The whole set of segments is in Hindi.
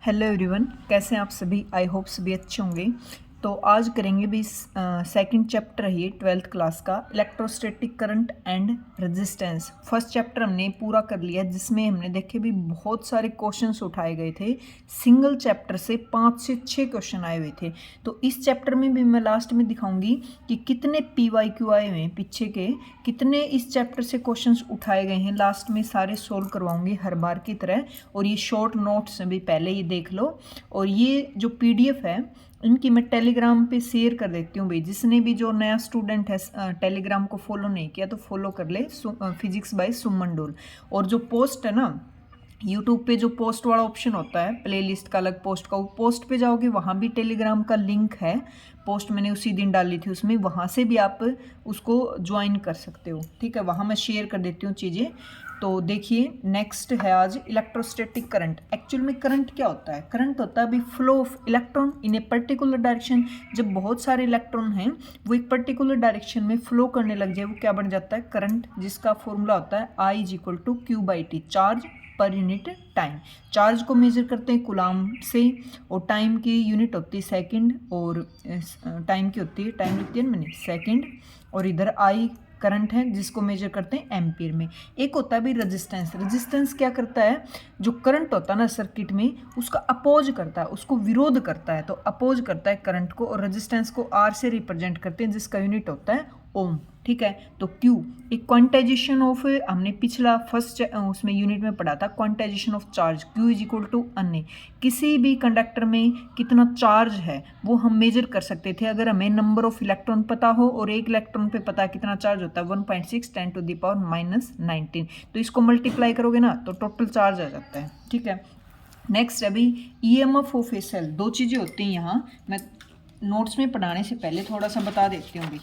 हेलो एवरीवन, कैसे हैं आप सभी। आई होप सभी अच्छे होंगे। तो आज करेंगे भी सेकंड चैप्टर है ये 12th क्लास का, electrostatic current and resistance. First chapter हमने पूरा कर लिया जिसमें हमने देखे भी बहुत सारे क्वेश्चंस उठाए गए थे। सिंगल चैप्टर से 5 से 6 क्वेश्चन आए हुए थे। तो इस चैप्टर में भी मैं लास्ट में दिखाऊंगी कि कितने PYQ आए हुए हैं पीछे के, कितने इस चैप्टर से क्वेश्चंस उठाए गए हैं। लास्ट में सारे सोल्व करवाऊंगी हर बार की तरह। और ये शॉर्ट नोट्स भी पहले ही देख लो। और ये जो PDF है इनकी मैं टेलीग्राम पे शेयर कर देती हूँ भाई। जिसने भी जो नया स्टूडेंट है टेलीग्राम को फॉलो नहीं किया तो फॉलो कर ले, फिजिक्स बाय सुमन डोल। और जो पोस्ट है ना यूट्यूब पे, जो पोस्ट वाला ऑप्शन होता है प्लेलिस्ट का अलग, पोस्ट का, वो पोस्ट पे जाओगे वहाँ भी टेलीग्राम का लिंक है। पोस्ट मैंने उसी दिन डाली थी उसमें, वहाँ से भी आप उसको ज्वाइन कर सकते हो। ठीक है, वहाँ मैं शेयर कर देती हूँ चीज़ें। तो देखिए नेक्स्ट है आज इलेक्ट्रोस्टैटिक करंट। एक्चुअल में करंट क्या होता है? करंट होता है अभी flow of electron in a particular direction. जब बहुत सारे इलेक्ट्रॉन हैं वो एक पर्टिकुलर डायरेक्शन में फ्लो करने लग जाए, वो क्या बन जाता है? करंट, जिसका फॉर्मूला होता है I=Q/T, charge per unit time. Charge को मेजर करते हैं कूलाम से, और टाइम की यूनिट होती है सेकंड, और टाइम की होती है, टाइम लिखती है मैंने सेकंड। और इधर आई करंट है जिसको मेजर करते हैं एम्पीयर में। एक होता है भी रेजिस्टेंस। रेजिस्टेंस क्या करता है? जो करंट होता है ना सर्किट में उसका अपोज करता है, उसको विरोध करता है। तो अपोज करता है करंट को, और रेजिस्टेंस को R से रिप्रेजेंट करते हैं जिसका यूनिट होता है ओम। ठीक है, तो Q एक क्वांटाइजेशन ऑफ, हमने पिछला फर्स्ट उसमें यूनिट में पढ़ा था क्वांटाइजेशन ऑफ चार्ज। Q=अन्य, किसी भी कंडक्टर में कितना चार्ज है वो हम मेजर कर सकते थे अगर हमें नंबर ऑफ इलेक्ट्रॉन पता हो, और एक इलेक्ट्रॉन पे पता है कितना चार्ज होता है 1.6 × 10⁻⁻19। तो इसको मल्टीप्लाई करोगे ना तो टोटल चार्ज आ जाता है। ठीक है, नेक्स्ट अभी EMF ऑफ ए सेल। दो चीज़ें होती हैं यहाँ, मैं नोट्स में पढ़ाने से पहले थोड़ा सा बता देती हूँ भी,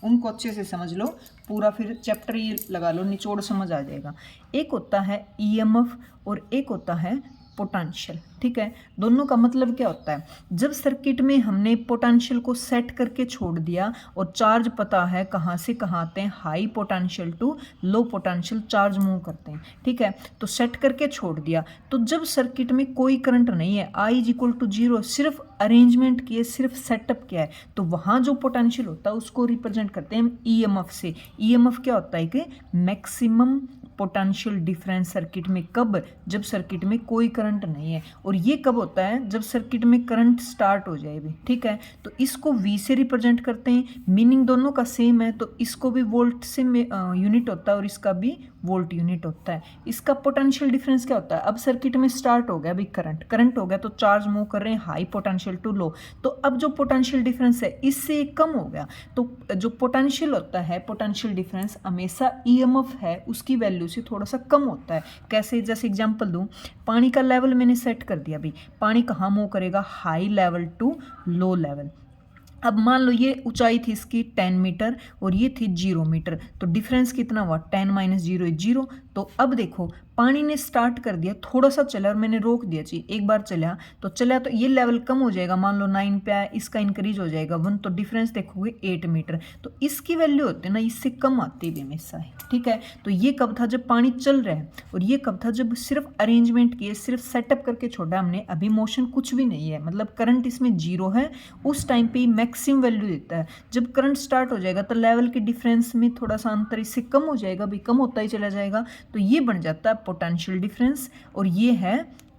उनको अच्छे से समझ लो पूरा, फिर चैप्टर ये लगा लो, निचोड़ समझ आ जाएगा। एक होता है EMF और एक होता है पोटेंशियल। ठीक है, दोनों का मतलब क्या होता है? जब सर्किट में हमने पोटेंशियल को सेट करके छोड़ दिया और चार्ज पता है कहाँ से कहाँ आते हैं, high potential to low potential charge move करते हैं। ठीक है, तो सेट करके छोड़ दिया, तो जब सर्किट में कोई करंट नहीं है, I=0, सिर्फ अरेंजमेंट किए, सिर्फ सेटअप किया है, तो वहाँ जो पोटेंशियल होता है उसको रिप्रेजेंट करते हैं हम EMF से। EMF क्या होता है कि मैक्सिमम पोटेंशियल डिफरेंस सर्किट में। कब? जब सर्किट में कोई करंट नहीं है। और ये कब होता है? जब सर्किट में करंट स्टार्ट हो जाए भी। ठीक है, तो इसको V से रिप्रेजेंट करते हैं, मीनिंग दोनों का सेम है, तो इसको भी वोल्ट से यूनिट होता है और इसका भी वोल्ट यूनिट होता है। इसका पोटेंशियल डिफरेंस क्या होता है? अब सर्किट में स्टार्ट हो गया अभी करंट हो गया, तो चार्ज मूव कर रहे हैं हाई पोटेंशियल टू लो, तो अब जो पोटेंशियल डिफरेंस है इससे कम हो गया, तो जो पोटेंशियल होता है, पोटेंशियल डिफरेंस हमेशा EMF है उसकी वैल्यू से थोड़ा सा कम होता है। कैसे? जैसे एग्जांपल दूं, पानी का लेवल मैंने सेट कर दिया भाई, पानी कहाँ मूव करेगा? High level to low level. अब मान लो ये ऊंचाई थी इसकी 10 मीटर और ये थी 0 मीटर, तो डिफरेंस कितना हुआ? 10 - 0 = 0। तो अब देखो पानी ने स्टार्ट कर दिया, थोड़ा सा चला और मैंने रोक दिया जी, एक बार चला तो ये लेवल कम हो जाएगा, मान लो 9 पे आया, इसका इंक्रीज हो जाएगा 1, तो डिफरेंस देखोगे 8 मीटर। तो इसकी वैल्यू होती है ना, इससे कम आती है हमेशा है। ठीक है, तो ये कब था? जब पानी चल रहा है, और ये कब था? जब सिर्फ अरेंजमेंट किए, सिर्फ सेटअप करके छोड़ा हमने, अभी मोशन कुछ भी नहीं है, मतलब करंट इसमें 0 है, उस टाइम पे मैक्सिमम वैल्यू देता है। जब करंट स्टार्ट हो जाएगा तो लेवल के डिफरेंस में थोड़ा सा अंतर इससे कम हो जाएगा, भी कम होता ही चला जाएगा, तो ये बन जाता है पोटेंशियल डिफरेंस। और ये है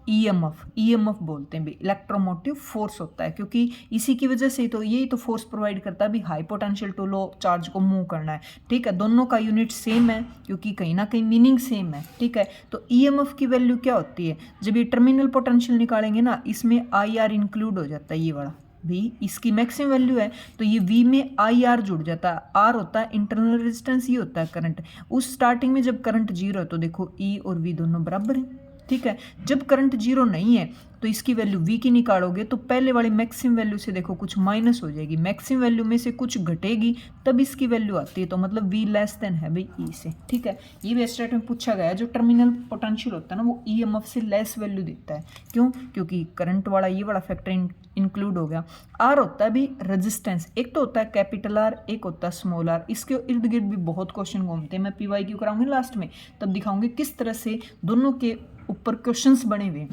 EMF बोलते हैं भी, इलेक्ट्रोमोटिव फोर्स होता है, क्योंकि इसी की वजह से तो यही तो फोर्स प्रोवाइड करता है भी, high potential to low charge को मूव करना है। ठीक है, दोनों का यूनिट सेम है क्योंकि कहीं ना कहीं मीनिंग सेम है। ठीक है, तो EMF की वैल्यू क्या होती है? जब ये टर्मिनल पोटेंशियल निकालेंगे ना, इसमें IR इंक्लूड हो जाता है, ये वाला भी इसकी मैक्सिमम वैल्यू है, तो ये V में IR जुड़ जाता है। R होता है इंटरनल रेजिस्टेंस, ये होता है करंट। उस स्टार्टिंग में जब करंट 0 है तो देखो E और V दोनों बराबर हैं। ठीक है, जब करंट 0 नहीं है तो इसकी वैल्यू V की निकालोगे तो पहले वाली मैक्सिमम वैल्यू से देखो कुछ माइनस हो जाएगी, मैक्सिमम वैल्यू में से कुछ घटेगी तब इसकी वैल्यू आती है, तो मतलब V लेस देन है भाई E से। ठीक है, ये भी स्टेट में पूछा गया है, जो टर्मिनल पोटेंशियल होता है ना वो EMF से लेस वैल्यू देता है। क्यों? क्योंकि करंट वाला ये वाला फैक्टर इंक्लूड हो गया। R होता है भी रेजिस्टेंस, एक तो होता है कैपिटल R, एक होता है स्मॉल r। इसके इर्द गिर्द भी बहुत क्वेश्चन घूमते हैं, मैं PYQ कराऊंगी लास्ट में, तब दिखाऊंगी किस तरह से दोनों के ऊपर क्वेश्चंस बने हुए।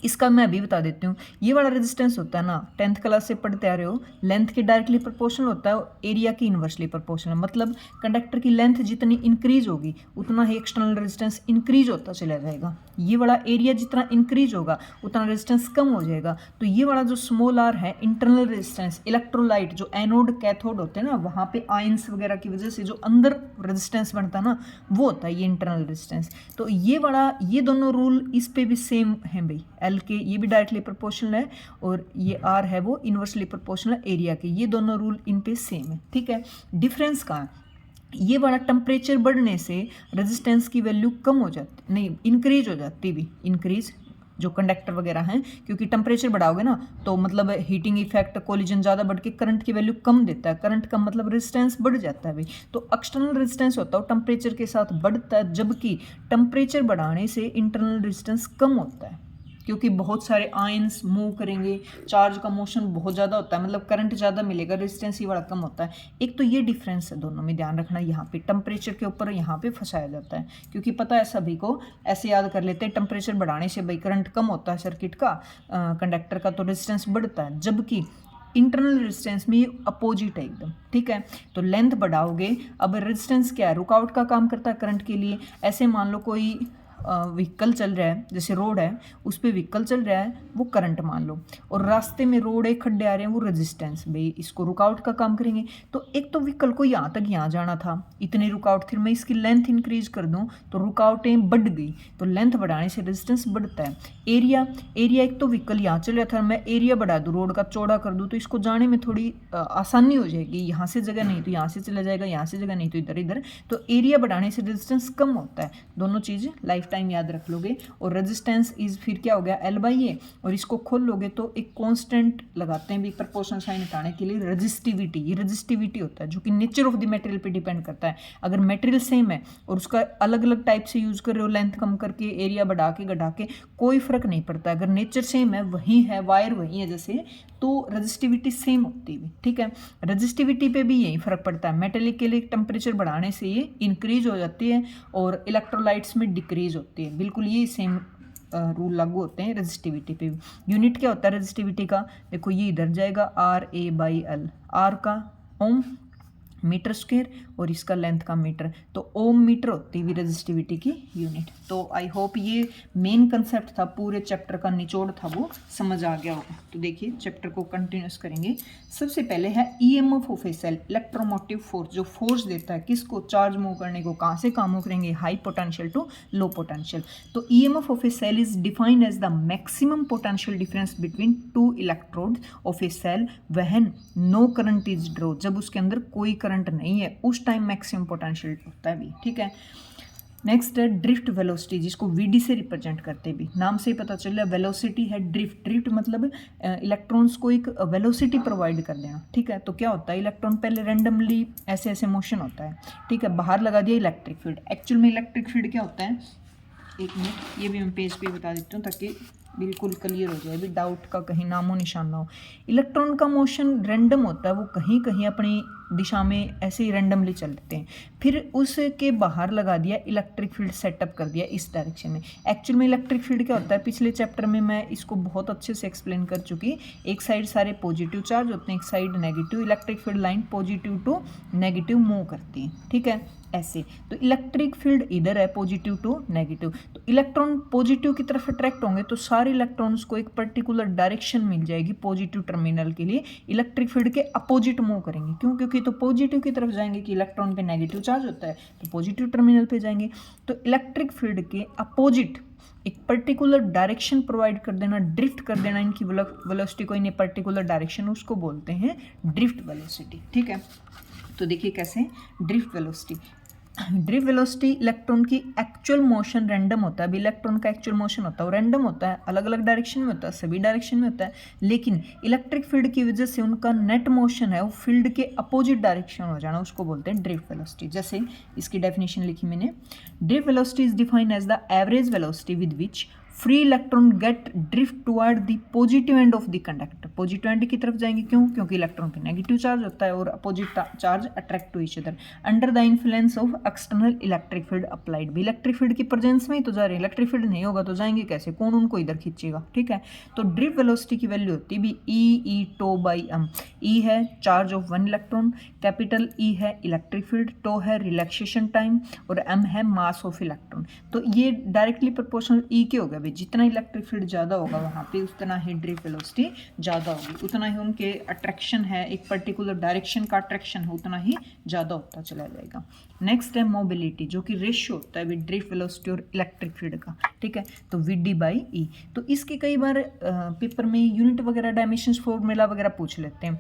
इसका मैं अभी बता देती हूँ। ये वाला रेजिस्टेंस होता है ना, 10th क्लास से पढ़ते आ रहे हो, लेंथ के डायरेक्टली प्रोपोर्शनल होता है, एरिया की इन्वर्सली प्रोपोर्शनल। मतलब कंडक्टर की लेंथ जितनी इंक्रीज होगी उतना ही एक्सटर्नल रेजिस्टेंस इंक्रीज होता चला जाएगा। ये वाला एरिया जितना इंक्रीज होगा उतना रेजिस्टेंस कम हो जाएगा। तो ये वाला जो स्मॉल आर है इंटरनल रेजिस्टेंस, इलेक्ट्रोलाइट जो एनोड कैथोड होते हैं ना, वहाँ पे आयंस वगैरह की वजह से जो अंदर रेजिस्टेंस बनता है ना, वो होता है ये इंटरनल रेजिस्टेंस। तो ये वाला, ये दोनों रूल इस पे भी सेम है भाई। एल के ये भी डायरेक्टली प्रोपोर्शनल है और ये आर है वो इन्वर्सली प्रोपोर्शनल एरिया के। ये दोनों रूल इन पे सेम है, ठीक है। डिफरेंस कहाँ है? ये वाला टेम्परेचर बढ़ने से रेजिस्टेंस की वैल्यू कम हो जाती, नहीं इंक्रीज हो जाती भी, इंक्रीज जो कंडक्टर वगैरह हैं, क्योंकि टेम्परेचर बढ़ाओगे ना तो मतलब हीटिंग इफेक्ट, कोलिजन ज़्यादा बढ़ के करंट की वैल्यू कम देता है। करंट कम मतलब रेजिस्टेंस बढ़ जाता है भाई। तो एक्सटर्नल रेजिस्टेंस होता है टेम्परेचर के साथ बढ़ता है, जबकि टेम्परेचर बढ़ाने से इंटरनल रेजिस्टेंस कम होता है, क्योंकि बहुत सारे आयंस मूव करेंगे, चार्ज का मोशन बहुत ज़्यादा होता है, मतलब करंट ज़्यादा मिलेगा, रेजिस्टेंस ही बड़ा कम होता है। एक तो ये डिफरेंस है दोनों में, ध्यान रखना। यहाँ पे टेम्परेचर के ऊपर यहाँ पे फंसाया जाता है, क्योंकि पता है सभी को, ऐसे याद कर लेते हैं टेम्परेचर बढ़ाने से भाई करंट कम होता है सर्किट का, कंडक्टर का, तो रेजिस्टेंस बढ़ता है, जबकि इंटरनल रेजिस्टेंस में अपोजिट है एकदम, ठीक है। तो लेंथ बढ़ाओगे, अब रेजिस्टेंस क्या है, रुकावट का काम करता है करंट के लिए। ऐसे मान लो कोई व्हीकल चल रहा है, जैसे रोड है उस पर व्हीकल चल रहा है, वो करंट मान लो, और रास्ते में रोड है, खड्डे आ रहे हैं, वो रेजिस्टेंस भाई इसको रुकावट का काम करेंगे। तो एक तो व्हीकल को यहाँ तक यहाँ जाना था, इतनी रुकावट थी, मैं इसकी लेंथ इंक्रीज कर दूँ तो रुकावटें बढ़ गई, तो लेंथ बढ़ाने से रेजिस्टेंस बढ़ता है। एरिया, एक तो व्हीकल यहाँ चल रहा था, मैं एरिया बढ़ा दूँ, रोड का चौड़ा कर दूँ, तो इसको जाने में थोड़ी आसानी हो जाएगी। यहाँ से जगह नहीं तो यहाँ से चला जाएगा, यहाँ से जगह नहीं तो इधर इधर, तो एरिया बढ़ाने से रेजिस्टेंस कम होता है। दोनों चीज़ें लाइफ टाइम याद रख लोगे। और रेजिस्टेंस इज फिर क्या हो गया, एल बाई ए, और इसको खोल लोगे तो एक कांस्टेंट लगाते हैं भी प्रोपोर्शनल साइन हटाने के लिए, रेजिस्टिविटी। ये रेजिस्टिविटी होता है जो कि नेचर ऑफ द मटेरियल पे डिपेंड करता है। अगर मटेरियल सेम है और उसका अलग अलग टाइप से यूज कर रहे हो, लेंथ कम करके, एरिया बढ़ा के, घटा के, कोई फर्क नहीं पड़ता। अगर नेचर सेम है, वही है, वायर वही है जैसे, तो रेजिस्टिविटी सेम होती है, ठीक है। रेजिस्टिविटी पे भी यही फर्क पड़ता है, मेटेलिक के लिए टेम्परेचर बढ़ाने से ये इंक्रीज हो जाती है और इलेक्ट्रोलाइट्स में डिक्रीज होती है। बिल्कुल ये सेम रूल लागू होते हैं रेजिस्टिविटी पे भी। यूनिट क्या होता है रेजिस्टिविटी का, देखो ये इधर जाएगा, R A by L, R का ओम मीटर स्क्वायर और इसका लेंथ का मीटर, तो ओम मीटर होती है रेजिस्टिविटी की यूनिट। तो आई होप ये मेन कंसेप्ट था, पूरे चैप्टर का निचोड़ था, वो समझ आ गया होगा। तो देखिए चैप्टर को कंटिन्यूस करेंगे। सबसे पहले है EMF of a cell, electromotive force, जो फोर्स देता है किसको, चार्ज मूव करने को। कहाँ से कहाँ मूव करेंगे, high potential to low potential. तो EMF of a cell is defined as the maximum potential difference between two electrodes of a cell when no current is draw, जब उसके अंदर कोई करंट नहीं है उस टाइम मैक्सिमम पोटेंशियल होता है भी, ठीक है। नेक्स्ट है ड्रिफ्ट वेलोसिटी, जिसको वीडी से रिप्रेजेंट करते भी, नाम से ही पता चल रहा है वेलोसिटी है ड्रिफ्ट। ड्रिफ्ट मतलब इलेक्ट्रॉन्स को एक वेलोसिटी प्रोवाइड कर देना, ठीक है। तो क्या होता है, इलेक्ट्रॉन पहले रैंडमली ऐसे ऐसे मोशन होता है, ठीक है, बाहर लगा दिया इलेक्ट्रिक फील्ड। एक्चुअल में इलेक्ट्रिक फील्ड क्या होता है, एक मिनट ये भी मैं पेज पे बता देती हूँ ताकि बिल्कुल क्लियर हो जाए, भी डाउट का कहीं नामो निशान ना हो। इलेक्ट्रॉन का मोशन रैंडम होता है, वो कहीं कहीं अपनी दिशा में ऐसे ही रैंडमली चलते हैं, फिर उसके बाहर लगा दिया इलेक्ट्रिक फील्ड, सेटअप कर दिया इस डायरेक्शन में। एक्चुअल में इलेक्ट्रिक फील्ड क्या होता है, पिछले चैप्टर में मैं इसको बहुत अच्छे से एक्सप्लेन कर चुकी। एक साइड सारे पॉजिटिव चार्ज होते हैं, एक side negative. Electric field line positive to negative move करती है, ठीक है, ऐसे। तो इलेक्ट्रिक फील्ड इधर है पॉजिटिव टू नेगेटिव, तो इलेक्ट्रॉन पॉजिटिव की तरफ अट्रैक्ट होंगे तो सारे इलेक्ट्रॉन्स को एक पर्टिकुलर डायरेक्शन मिल जाएगी पॉजिटिव टर्मिनल के लिए, इलेक्ट्रिक फील्ड के अपोजिट मूव करेंगे। क्यों, क्योंकि तो पॉजिटिव की तरफ जाएंगे कि इलेक्ट्रॉन पे नेगेटिव चार्ज होता है, तो पॉजिटिव टर्मिनल पे जाएंगे। तो इलेक्ट्रिक फील्ड के अपोजिट एक पर्टिकुलर डायरेक्शन प्रोवाइड कर देना, ड्रिफ्ट कर देना इनकी वेलोसिटी को, इन्हें पर्टिकुलर डायरेक्शन, उसको बोलते हैं ड्रिफ्ट वेलोसिटी, ठीक है। तो देखिए कैसे drift velocity, drift velocity electron की एक्चुअल मोशन रैंडम होता है। अभी इलेक्ट्रॉन का एक्चुअल मोशन होता है वो रैंडम होता है, अलग अलग डायरेक्शन में होता है, सभी डायरेक्शन में होता है, लेकिन इलेक्ट्रिक फील्ड की वजह से उनका नेट मोशन है वो फील्ड के अपोजिट डायरेक्शन हो जाना, उसको बोलते हैं ड्रिफ्ट वेलोसिटी। जैसे इसकी डेफिनेशन लिखी मैंने, drift velocity is defined as the average velocity with which free electron get drift toward the positive end of the conductor, positive end की तरफ जाएंगे, क्यों? क्योंकि इलेक्ट्रॉन पे नेगेटिव चार्ज होता है और opposite charge attract to each other under the influence of external electric field applied. भी इलेक्ट्रिक फील्ड की प्रेजेंस में ही तो जा रहे हैं, इलेक्ट्रिक फील्ड नहीं होगा तो जाएंगे कैसे, कौन उनको इधर खींचेगा, ठीक है। तो ड्रिफ्ट वेलोसिटी की वैल्यू होती है भी ई टो बाई एम। ई है charge of one electron, capital E है इलेक्ट्रिक फील्ड, टो है रिलैक्सेशन टाइम और एम है मास ऑफ इलेक्ट्रॉन। तो ये डायरेक्टली प्रोपोर्शनल ई के हो गया भाई, जितना इलेक्ट्रिक फील्ड ज़्यादा होगा वहाँ पे उतना ही ड्रिफ्ट वेलोसिटी ज़्यादा होगी, उतना ही उनके अट्रैक्शन है, एक पर्टिकुलर डायरेक्शन का अट्रैक्शन है उतना ही ज़्यादा होता चला जाएगा। नेक्स्ट है मोबिलिटी, जो कि रेशियो होता है ड्रिफ्ट वेलोसिटी और इलेक्ट्रिक फील्ड का, ठीक है। तो वी डी बाई ई। तो इसके कई बार पेपर में यूनिट वगैरह डायमेंशंस फॉर्मूला वगैरह पूछ लेते हैं।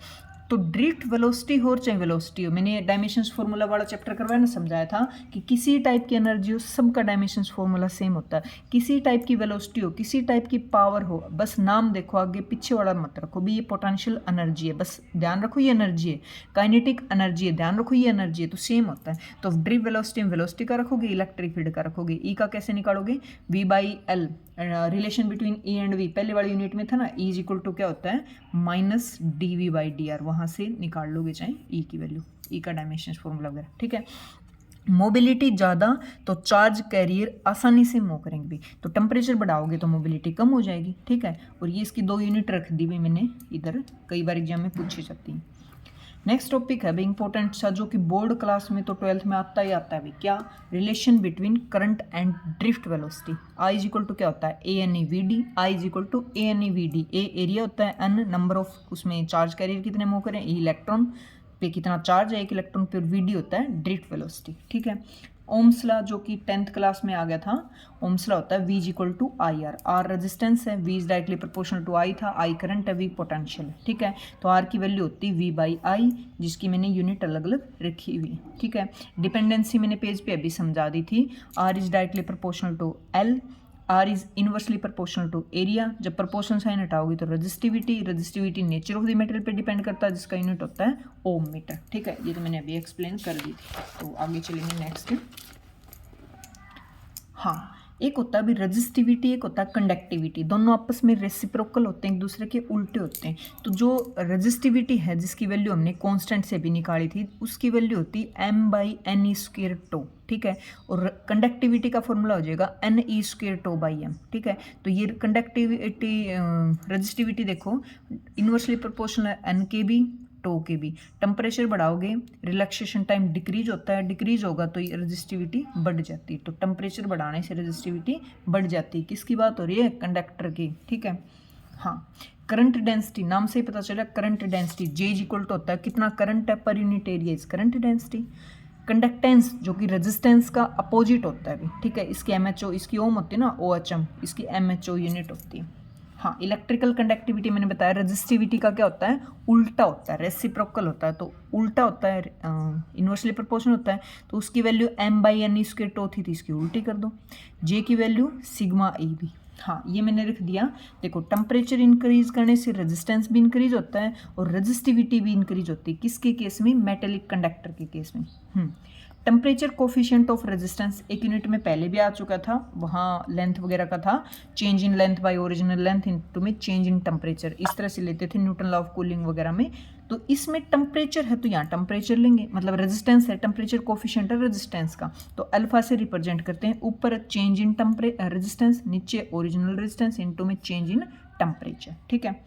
तो ड्रिफ्ट वेलोसिटी हो चाहे वेलोसिटी हो, मैंने डायमेंशंस फार्मूला वाला चैप्टर करवाया ना, समझाया था कि किसी टाइप की एनर्जी हो सबका डायमेंशंस फार्मूला सेम होता है, किसी टाइप की वेलोसिटी हो, किसी टाइप की पावर हो, बस नाम देखो, आगे पीछे वाला मत रखो भी, ये पोटेंशियल एनर्जी है, बस ध्यान रखो ये एनर्जी है, काइनेटिक एनर्जी है, ध्यान रखो ये एनर्जी है, तो सेम होता है। तो ड्रिफ्ट वेलोसिटी में वेलोसिटी का रखोगे, इलेक्ट्रिक फील्ड का रखोगे। ई का कैसे निकालोगे, V by L, relation between E and V, पहले वाले यूनिट में था ना, ई इज इक्वल टू क्या होता है minus d V by d R, वहाँ से निकाल लोगे चाहे ई की वैल्यू, ई का डायमेंशन फॉर्मूला वगैरह, ठीक है। मोबिलिटी ज़्यादा तो चार्ज कैरियर आसानी से मूव करेंगे भी, तो टेम्परेचर बढ़ाओगे तो मोबिलिटी कम हो जाएगी, ठीक है। और ये इसकी 2 यूनिट रख दी भी मैंने इधर, कई बार एग्जाम में पूछी जाती है। नेक्स्ट टॉपिक है भाई इंपॉर्टेंट सा, जो कि बोर्ड क्लास में तो 12th में आता ही आता है भाई, क्या? Relation between current and drift velocity. I is equal to क्या होता है A n e v d, I is equal to A n e v d. A area होता है, एन नंबर ऑफ उसमें चार्ज कैरियर कितने मूव करें, ई इलेक्ट्रॉन पे कितना चार्ज है एक इलेक्ट्रॉन पे, और वी डी होता है ड्रिफ्ट वेलोसिटी, ठीक है। ओम्स लॉ जो कि 10th क्लास में आ गया था, ओम्स लॉ होता है V is equal to I R. R resistance है, V is directly proportional to I था, आई करंट है, V पोटेंशियल है, ठीक है। तो आर की वैल्यू होती है V बाई आई, जिसकी मैंने यूनिट अलग अलग रखी हुई, ठीक है। डिपेंडेंसी मैंने पेज पे अभी समझा दी थी, R is directly proportional to L, R is inversely proportional to area. जब प्रोपोर्शनल साइन हटाओगी तो resistivity, resistivity nature of the material पे डिपेंड करता है, जिसका यूनिट होता है ओम मीटर, ठीक है। ये तो मैंने अभी एक्सप्लेन कर दी थी। तो आगे चलेंगे नेक्स्ट। हाँ, एक होता है भी रजिस्टिविटी, एक होता है कंडक्टिविटी, दोनों आपस में रेसिप्रोकल होते हैं, एक दूसरे के उल्टे होते हैं। तो जो रजिस्टिविटी है, जिसकी वैल्यू हमने कांस्टेंट से भी निकाली थी, उसकी वैल्यू होती है m by n e square tau, ठीक है। और कंडक्टिविटी का फॉर्मूला हो जाएगा n e square tau by m, ठीक है। तो ये कंडक्टिविटी रजिस्टिविटी देखो इनवर्सली प्रोपोर्शनल है एन के बी टो के भी। टेम्परेचर बढ़ाओगे रिलैक्सेशन टाइम डिक्रीज होता है, डिक्रीज होगा तो ये रजिस्टिविटी बढ़ जाती है। तो टेम्परेचर बढ़ाने से रजिस्टिविटी बढ़ जाती है। किसकी बात हो रही है? कंडक्टर की, ठीक है। हाँ, करंट डेंसिटी, नाम से ही पता चला current density, J is equal to होता है कितना करंट है per unit area is current density. Conductance जो कि रेजिस्टेंस का अपोजिट होता है, ठीक है। इसकी एमएचओ, इसकी ओम होती है ना OHM, इसकी एमएचओ यूनिट होती है। हाँ, इलेक्ट्रिकल कंडक्टिविटी मैंने बताया, रजिस्टिविटी का क्या होता है? उल्टा होता है, रेसिप्रोकल होता है। तो उल्टा होता है, इनवर्सली प्रोपोर्शनल होता है, तो उसकी value m by n square tau थी, तो इसकी उल्टी कर दो। जे की वैल्यू सिग्मा ई बी। हाँ, ये मैंने लिख दिया। देखो, टेम्परेचर इंक्रीज करने से रेजिस्टेंस भी इंक्रीज होता है और रजिस्टिविटी भी इंक्रीज होती है। किसके केस में? मेटेलिक कंडक्टर के केस में। टेम्परेचर कोफिशिएंट ऑफ रेजिस्टेंस एक यूनिट में पहले भी आ चुका था, वहाँ लेंथ वगैरह का था, change in length bye original length into में चेंज इन टेम्परेचर, इस तरह से लेते थे न्यूटन लॉ ऑफ कूलिंग वगैरह में। तो इसमें टेम्परेचर है तो यहाँ टेम्परेचर लेंगे, मतलब रेजिस्टेंस है, टेम्परेचर कोफिशिएंट है रेजिस्टेंस का, तो अल्फा से रिप्रेजेंट करते हैं। ऊपर चेंज इन रेजिस्टेंस, नीचे ओरिजिनल रेजिस्टेंस इनटू में चेंज इन टेम्परेचर, ठीक है।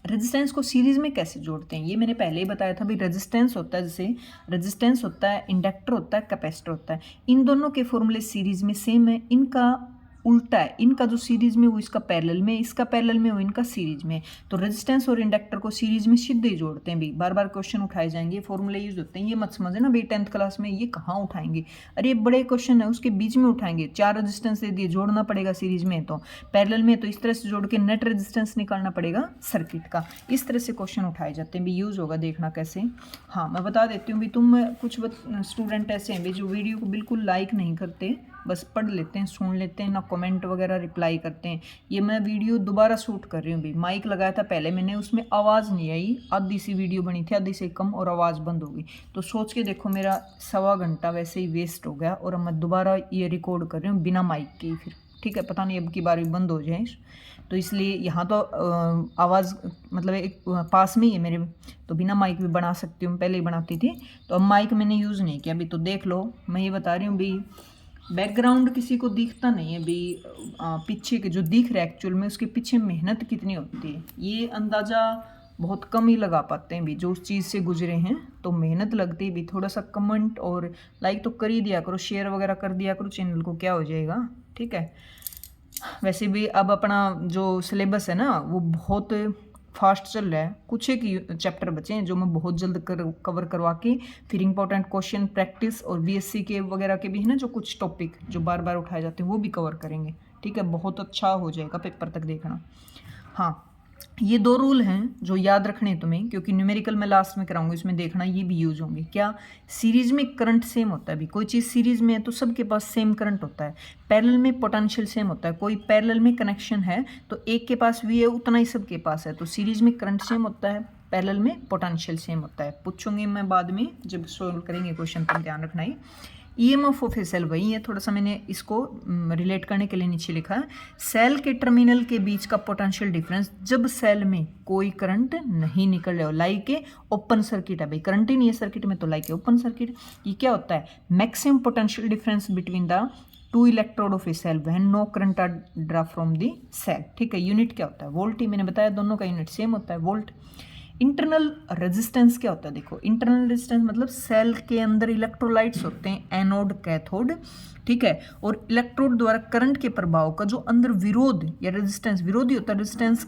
रेजिस्टेंस को सीरीज में कैसे जोड़ते हैं ये मैंने पहले ही बताया था। भाई रेजिस्टेंस होता है, जैसे रेजिस्टेंस होता है, इंडक्टर होता है, कैपेसिटर होता है, इन दोनों के फॉर्मूले सीरीज में सेम है, इनका उल्टा है। इनका जो सीरीज में वो इसका पैरेलल में, इसका पैरेलल में वो इनका सीरीज में। तो रेजिस्टेंस और इंडक्टर को सीरीज में सीधे ही जोड़ते हैं। भी बार बार क्वेश्चन उठाए जाएंगे, फॉर्मूले यूज होते हैं, ये मत समझे ना भाई 10th क्लास में ये कहाँ उठाएंगे। अरे ये बड़े क्वेश्चन है, उसके बीच में उठाएंगे। 4 रेजिस्टेंस दे दिए, जोड़ना पड़ेगा सीरीज में, तो पैरेलल में तो इस तरह से जोड़ के नेट रेजिस्टेंस निकालना पड़ेगा सर्किट का। इस तरह से क्वेश्चन उठाए जाते हैं। भी यूज होगा, देखना कैसे। हाँ, मैं बता देती हूँ भी, तुम कुछ स्टूडेंट ऐसे हैं भी जो वीडियो को बिल्कुल लाइक नहीं करते, बस पढ़ लेते हैं, सुन लेते हैं, ना कमेंट वगैरह रिप्लाई करते हैं। ये मैं वीडियो दोबारा शूट कर रही हूँ भी, माइक लगाया था पहले मैंने, उसमें आवाज़ नहीं आई, आधी सी वीडियो बनी थी, आधी से कम, और आवाज़ बंद हो गई। तो सोच के देखो, मेरा 1.25 घंटा वैसे ही वेस्ट हो गया, और अब मैं दोबारा ये रिकॉर्ड कर रही हूँ बिना माइक के ही फिर। ठीक है, पता नहीं अब की बार भी बंद हो जाए, तो इसलिए यहाँ तो आवाज़ मतलब एक पास में ही है मेरे, तो बिना माइक भी बना सकती हूँ, पहले ही बनाती थी, तो अब माइक मैंने यूज़ नहीं किया अभी। तो देख लो, मैं ये बता रही हूँ भाई, बैकग्राउंड किसी को दिखता नहीं है भाई, पीछे के जो दिख रहा है एक्चुअल में उसके पीछे मेहनत कितनी होती है ये अंदाज़ा बहुत कम ही लगा पाते हैं भी, जो उस चीज़ से गुजरे हैं तो मेहनत लगती है भी। थोड़ा सा कमेंट और लाइक तो कर ही दिया करो, शेयर वगैरह कर दिया करो चैनल को, क्या हो जाएगा, ठीक है। वैसे भी अब अपना जो सिलेबस है ना वो बहुत फास्ट चल रहा है, कुछ एक चैप्टर बचे हैं जो मैं बहुत जल्द कवर करवा के फिर इंपॉर्टेंट क्वेश्चन प्रैक्टिस और बीएससी के वगैरह के भी है ना जो कुछ टॉपिक जो बार बार उठाए जाते हैं वो भी कवर करेंगे, ठीक है। बहुत अच्छा हो जाएगा पेपर तक, देखना। हाँ, ये 2 रूल हैं जो याद रखने हैं तुम्हें, क्योंकि न्यूमेरिकल में लास्ट में कराऊंगी, इसमें देखना ये भी यूज होंगे। क्या, सीरीज में करंट सेम होता है भी, कोई चीज़ सीरीज में है तो सबके पास सेम करंट होता है। पैरेलल में पोटेंशियल सेम होता है, कोई पैरेलल में कनेक्शन है तो एक के पास भी है उतना ही सबके पास है, तो सीरीज में करंट सेम होता है, पैरेलल में पोटेंशियल सेम होता है। पूछूंगी मैं बाद में जब सोल्व करेंगे क्वेश्चन, पर ध्यान रखना ही। ईएमएफ ऑफ ए सेल वही है, थोड़ा सा मैंने इसको रिलेट करने के लिए नीचे लिखा है। सेल के टर्मिनल के बीच का पोटेंशियल डिफरेंस जब सेल में कोई करंट नहीं निकल रहा हो, लाइक ए ओपन सर्किट है भाई, करंट ही नहीं है सर्किट में तो लाइक ए ओपन सर्किट। ये क्या होता है, maximum potential difference between the 2 electrode of a cell when no current are draw from the cell, ठीक है। यूनिट क्या होता है, वोल्ट ही, मैंने बताया दोनों का यूनिट सेम होता है, वोल्ट। इंटरनल रेजिस्टेंस क्या होता है, देखो इंटरनल रेजिस्टेंस मतलब सेल के अंदर इलेक्ट्रोलाइट्स होते हैं, एनोड कैथोड, ठीक है, और इलेक्ट्रोड द्वारा करंट के प्रभाव का जो अंदर विरोध या रेजिस्टेंस, विरोधी होता है, रेजिस्टेंस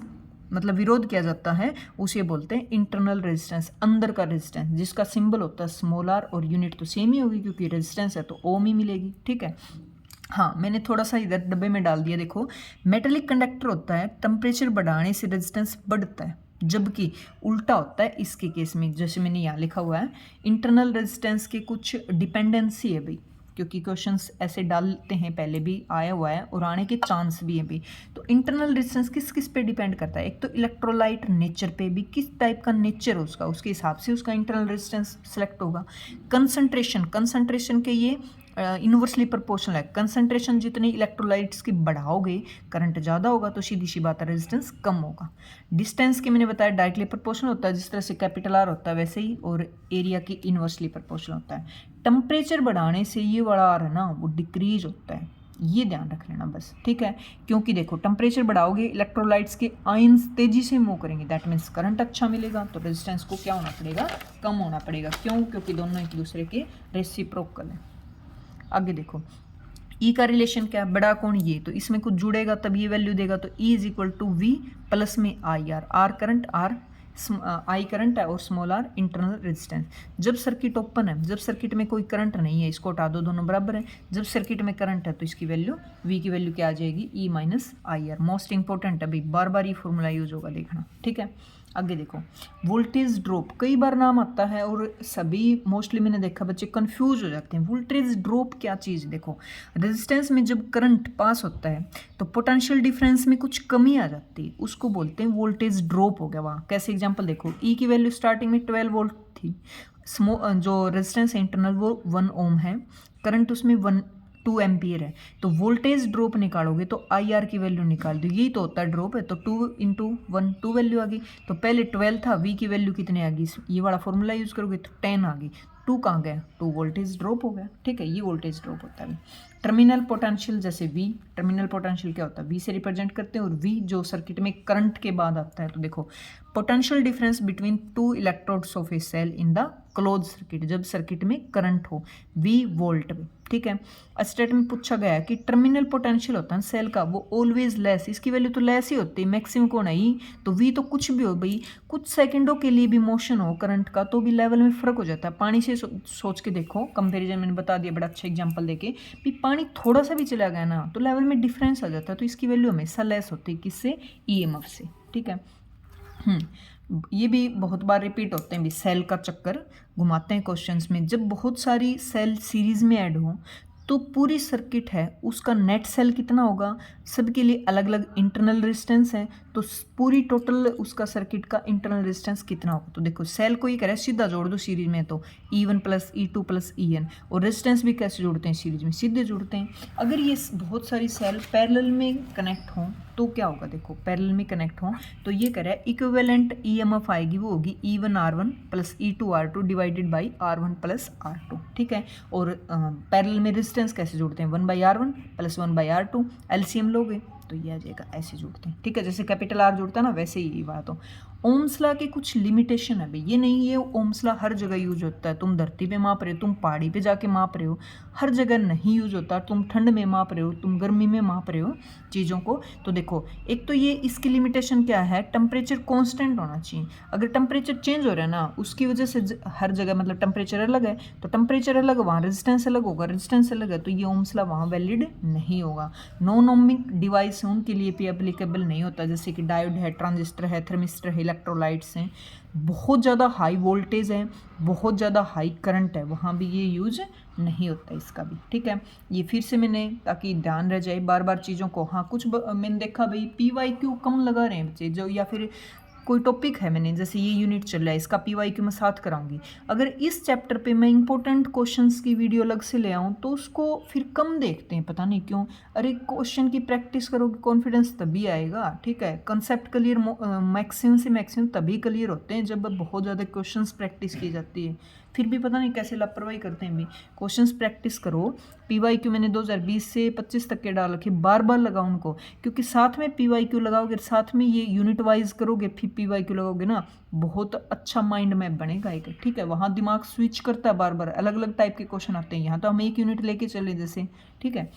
मतलब विरोध किया जाता है, उसे बोलते हैं इंटरनल रेजिस्टेंस, अंदर का रेजिस्टेंस, जिसका सिंबल होता है स्मॉल आर, और यूनिट तो सेम ही होगी क्योंकि रेजिस्टेंस है तो ओम ही मिलेगी, ठीक है। हाँ, मैंने थोड़ा सा इधर डब्बे में डाल दिया, देखो मेटेलिक कंडक्टर होता है, टेम्परेचर बढ़ाने से रेजिस्टेंस बढ़ता है, जबकि उल्टा होता है इसके केस में, जैसे मैंने यहाँ लिखा हुआ है। इंटरनल रेजिस्टेंस के कुछ डिपेंडेंसी है भाई, क्योंकि क्वेश्चंस ऐसे डालते हैं, पहले भी आया हुआ है और आने के चांस भी है भाई। तो इंटरनल रेजिस्टेंस किस किस पे डिपेंड करता है, एक तो इलेक्ट्रोलाइट नेचर पे भी, किस टाइप का नेचर है उसका, उसके हिसाब से उसका इंटरनल रेजिस्टेंस सेलेक्ट होगा। कंसंट्रेशन के ये इन्वर्सली प्रोपोर्शनल है, कंसंट्रेशन जितनी इलेक्ट्रोलाइट्स की बढ़ाओगे करंट ज़्यादा होगा तो सीधी सी बात है रेजिस्टेंस कम होगा। डिस्टेंस के मैंने बताया डायरेक्टली प्रोपोर्शनल होता है, जिस तरह से कैपिटल आर होता है वैसे ही, और एरिया की इन्वर्सली प्रोपोर्शनल होता है। टेम्परेचर बढ़ाने से ये वाला आर है ना वो डिक्रीज होता है, ये ध्यान रख लेना बस, ठीक है। क्योंकि देखो टेम्परेचर बढ़ाओगे इलेक्ट्रोलाइट्स के आयंस तेजी से मूव करेंगे, दैट मीन्स करंट अच्छा मिलेगा, तो रेजिस्टेंस को क्या होना पड़ेगा, कम होना पड़ेगा। क्यों, क्योंकि दोनों एक दूसरे के रेसिप्रोकल है। आगे देखो ई का रिलेशन क्या है, बड़ा कौन ये, तो इसमें कुछ जुड़ेगा तब ये वैल्यू देगा, तो E is equal to V plus में I R, R current, R I current है और स्मॉल आर इंटरनल रेजिस्टेंस। जब सर्किट ओपन है, जब सर्किट में कोई करंट नहीं है, इसको हटा दो, दोनों बराबर है। जब सर्किट में करंट है तो इसकी वैल्यू वी की वैल्यू क्या आ जाएगी, E minus I R. Most important है भाई, बार बार ये फॉर्मूला यूज होगा, देखना, ठीक है। आगे देखो वोल्टेज ड्रॉप, कई बार नाम आता है और सभी मोस्टली मैंने देखा बच्चे कंफ्यूज हो जाते हैं। वोल्टेज ड्रॉप क्या चीज़, देखो रेजिस्टेंस में जब करंट पास होता है तो पोटेंशियल डिफरेंस में कुछ कमी आ जाती है, उसको बोलते हैं वोल्टेज ड्रॉप हो गया वहाँ। कैसे एग्जांपल देखो, ई की वैल्यू स्टार्टिंग में 12 वोल्ट थी, जो रेजिस्टेंस है इंटरनल वो 1 ओम है, करंट उसमें 2 एम्पियर है, तो वोल्टेज ड्रॉप निकालोगे तो आई आर की वैल्यू निकाल दो, यही तो होता है ड्रॉप है, तो 2 इंटू 1 2 वैल्यू आ गई। तो पहले 12 था, वी की वैल्यू कितने आ गई, ये वाला फॉर्मूला यूज करोगे तो 10 आ गई, 2 कहाँ गया, 2 वोल्टेज ड्रॉप हो गया, ठीक है। ये वोल्टेज ड्रॉप होता है। टर्मिनल पोटेंशियल, जैसे वी, टर्मिनल पोटेंशियल क्या होता है, वी से रिप्रेजेंट करते हैं, और वी जो सर्किट में करंट के बाद आता है, तो देखो potential difference between 2 electrodes of a cell in the close circuit, जब सर्किट में करंट हो, वी वोल्ट में, ठीक है। स्टेटमेंट पूछा गया है कि टर्मिनल पोटेंशियल होता है सेल का वो ऑलवेज लेस, इसकी वैल्यू तो लेस ही होती है, मैक्सिमम को नहीं, तो वी तो कुछ भी हो भाई, कुछ सेकंडों के लिए भी मोशन हो करंट का तो भी लेवल में फर्क हो जाता है। पानी से सोच के देखो, कंपेरिजन मैंने बता दिया बड़ा अच्छा एग्जांपल देके, भी पानी थोड़ा सा भी चला गया ना तो लेवल में डिफरेंस आ जाता है, तो इसकी वैल्यू हमेशा लेस होती है, किससे, ईएमएफ से, ठीक है। ये भी बहुत बार रिपीट होते हैं भी, सेल का चक्कर घुमाते हैं क्वेश्चंस में। जब बहुत सारी सेल सीरीज में ऐड हो तो पूरी सर्किट है उसका नेट सेल कितना होगा, सबके लिए अलग अलग इंटरनल रेजिस्टेंस है, तो पूरी टोटल उसका सर्किट का इंटरनल रेजिस्टेंस कितना होगा। तो देखो सेल को ये कह रहा है सीधा जोड़ दो सीरीज में, तो E1 plus E2 plus EN, और रेजिस्टेंस भी कैसे जोड़ते हैं सीरीज में, सीधे जोड़ते हैं। अगर ये बहुत सारी सेल पैरेलल में कनेक्ट हों तो क्या होगा, देखो पैरेलल में कनेक्ट हों तो ये कह रहा है इक्विवेलेंट EMF आएगी, वो होगी E1 R1 plus E2 R2 divided by R1 plus R2, ठीक है। और पैरेलल में रेजिस्टेंस कैसे जोड़ते हैं, 1/R1 प्लस 1/R2, एलसीएम लोगे तो ये आ जाएगा, ऐसे जोड़ते हैं, ठीक है। जैसे कैपिटल R जोड़ता है ना, वैसे ही बात हो। ओम्स लॉ की कुछ लिमिटेशन है भाई, ये नहीं ये ओम्स लॉ हर जगह यूज होता है। तुम धरती पे माप रहे हो, तुम पहाड़ी पे जाके माप रहे हो, हर जगह नहीं यूज होता। तुम ठंड में माप रहे हो, तुम गर्मी में माप रहे हो चीज़ों को। तो देखो एक तो ये इसकी लिमिटेशन क्या है, टेम्परेचर कांस्टेंट होना चाहिए। अगर टेम्परेचर चेंज हो रहा है ना, उसकी वजह से हर जगह मतलब टेम्परेचर अलग है, तो टेम्परेचर अलग, वहाँ रेजिस्टेंस अलग होगा, रेजिस्टेंस अलग है, तो ये ओम्स लॉ वहाँ वैलिड नहीं होगा। नॉन ओमिक डिवाइस है उनके लिए भी एप्लीकेबल नहीं होता, जैसे कि डायोड है, ट्रांजिस्टर है, थर्मिस्टर है, इलेक्ट्रोलाइट्स हैं। बहुत ज़्यादा हाई वोल्टेज है, बहुत ज़्यादा हाई करंट है, वहाँ भी ये यूज नहीं होता इसका भी, ठीक है। ये फिर से मैंने, ताकि ध्यान रह जाए बार बार चीज़ों को। हाँ कुछ मैंने देखा भाई PYQ कम लगा रहे हैं बच्चे जो, या फिर कोई टॉपिक है, मैंने जैसे ये यूनिट चल रहा है इसका PYQ मैं साथ कराऊंगी। अगर इस चैप्टर पे मैं इंपॉर्टेंट क्वेश्चंस की वीडियो अलग से ले आऊँ तो उसको फिर कम देखते हैं, पता नहीं क्यों। अरे क्वेश्चन की प्रैक्टिस करोगे कॉन्फिडेंस तभी आएगा, ठीक है। कंसेप्ट क्लियर मैक्सिमम से मैक्सिमम तभी क्लियर होते हैं जब बहुत ज़्यादा क्वेश्चंस प्रैक्टिस की जाती है। फिर भी पता नहीं कैसे लापरवाही करते हैं भी। क्वेश्चंस प्रैक्टिस करो। PYQ मैंने 2020 से 25 तक के डाल रखे, बार बार लगाओ उनको, क्योंकि साथ में PYQ लगाओगे, साथ में ये यूनिट वाइज करोगे, फिर PYQ लगाओगे ना, बहुत अच्छा माइंड मैप बनेगा एक, ठीक है। वहाँ दिमाग स्विच करता है, बार बार अलग अलग टाइप के क्वेश्चन आते हैं। यहाँ तो हम एक यूनिट लेके चले जैसे, ठीक है।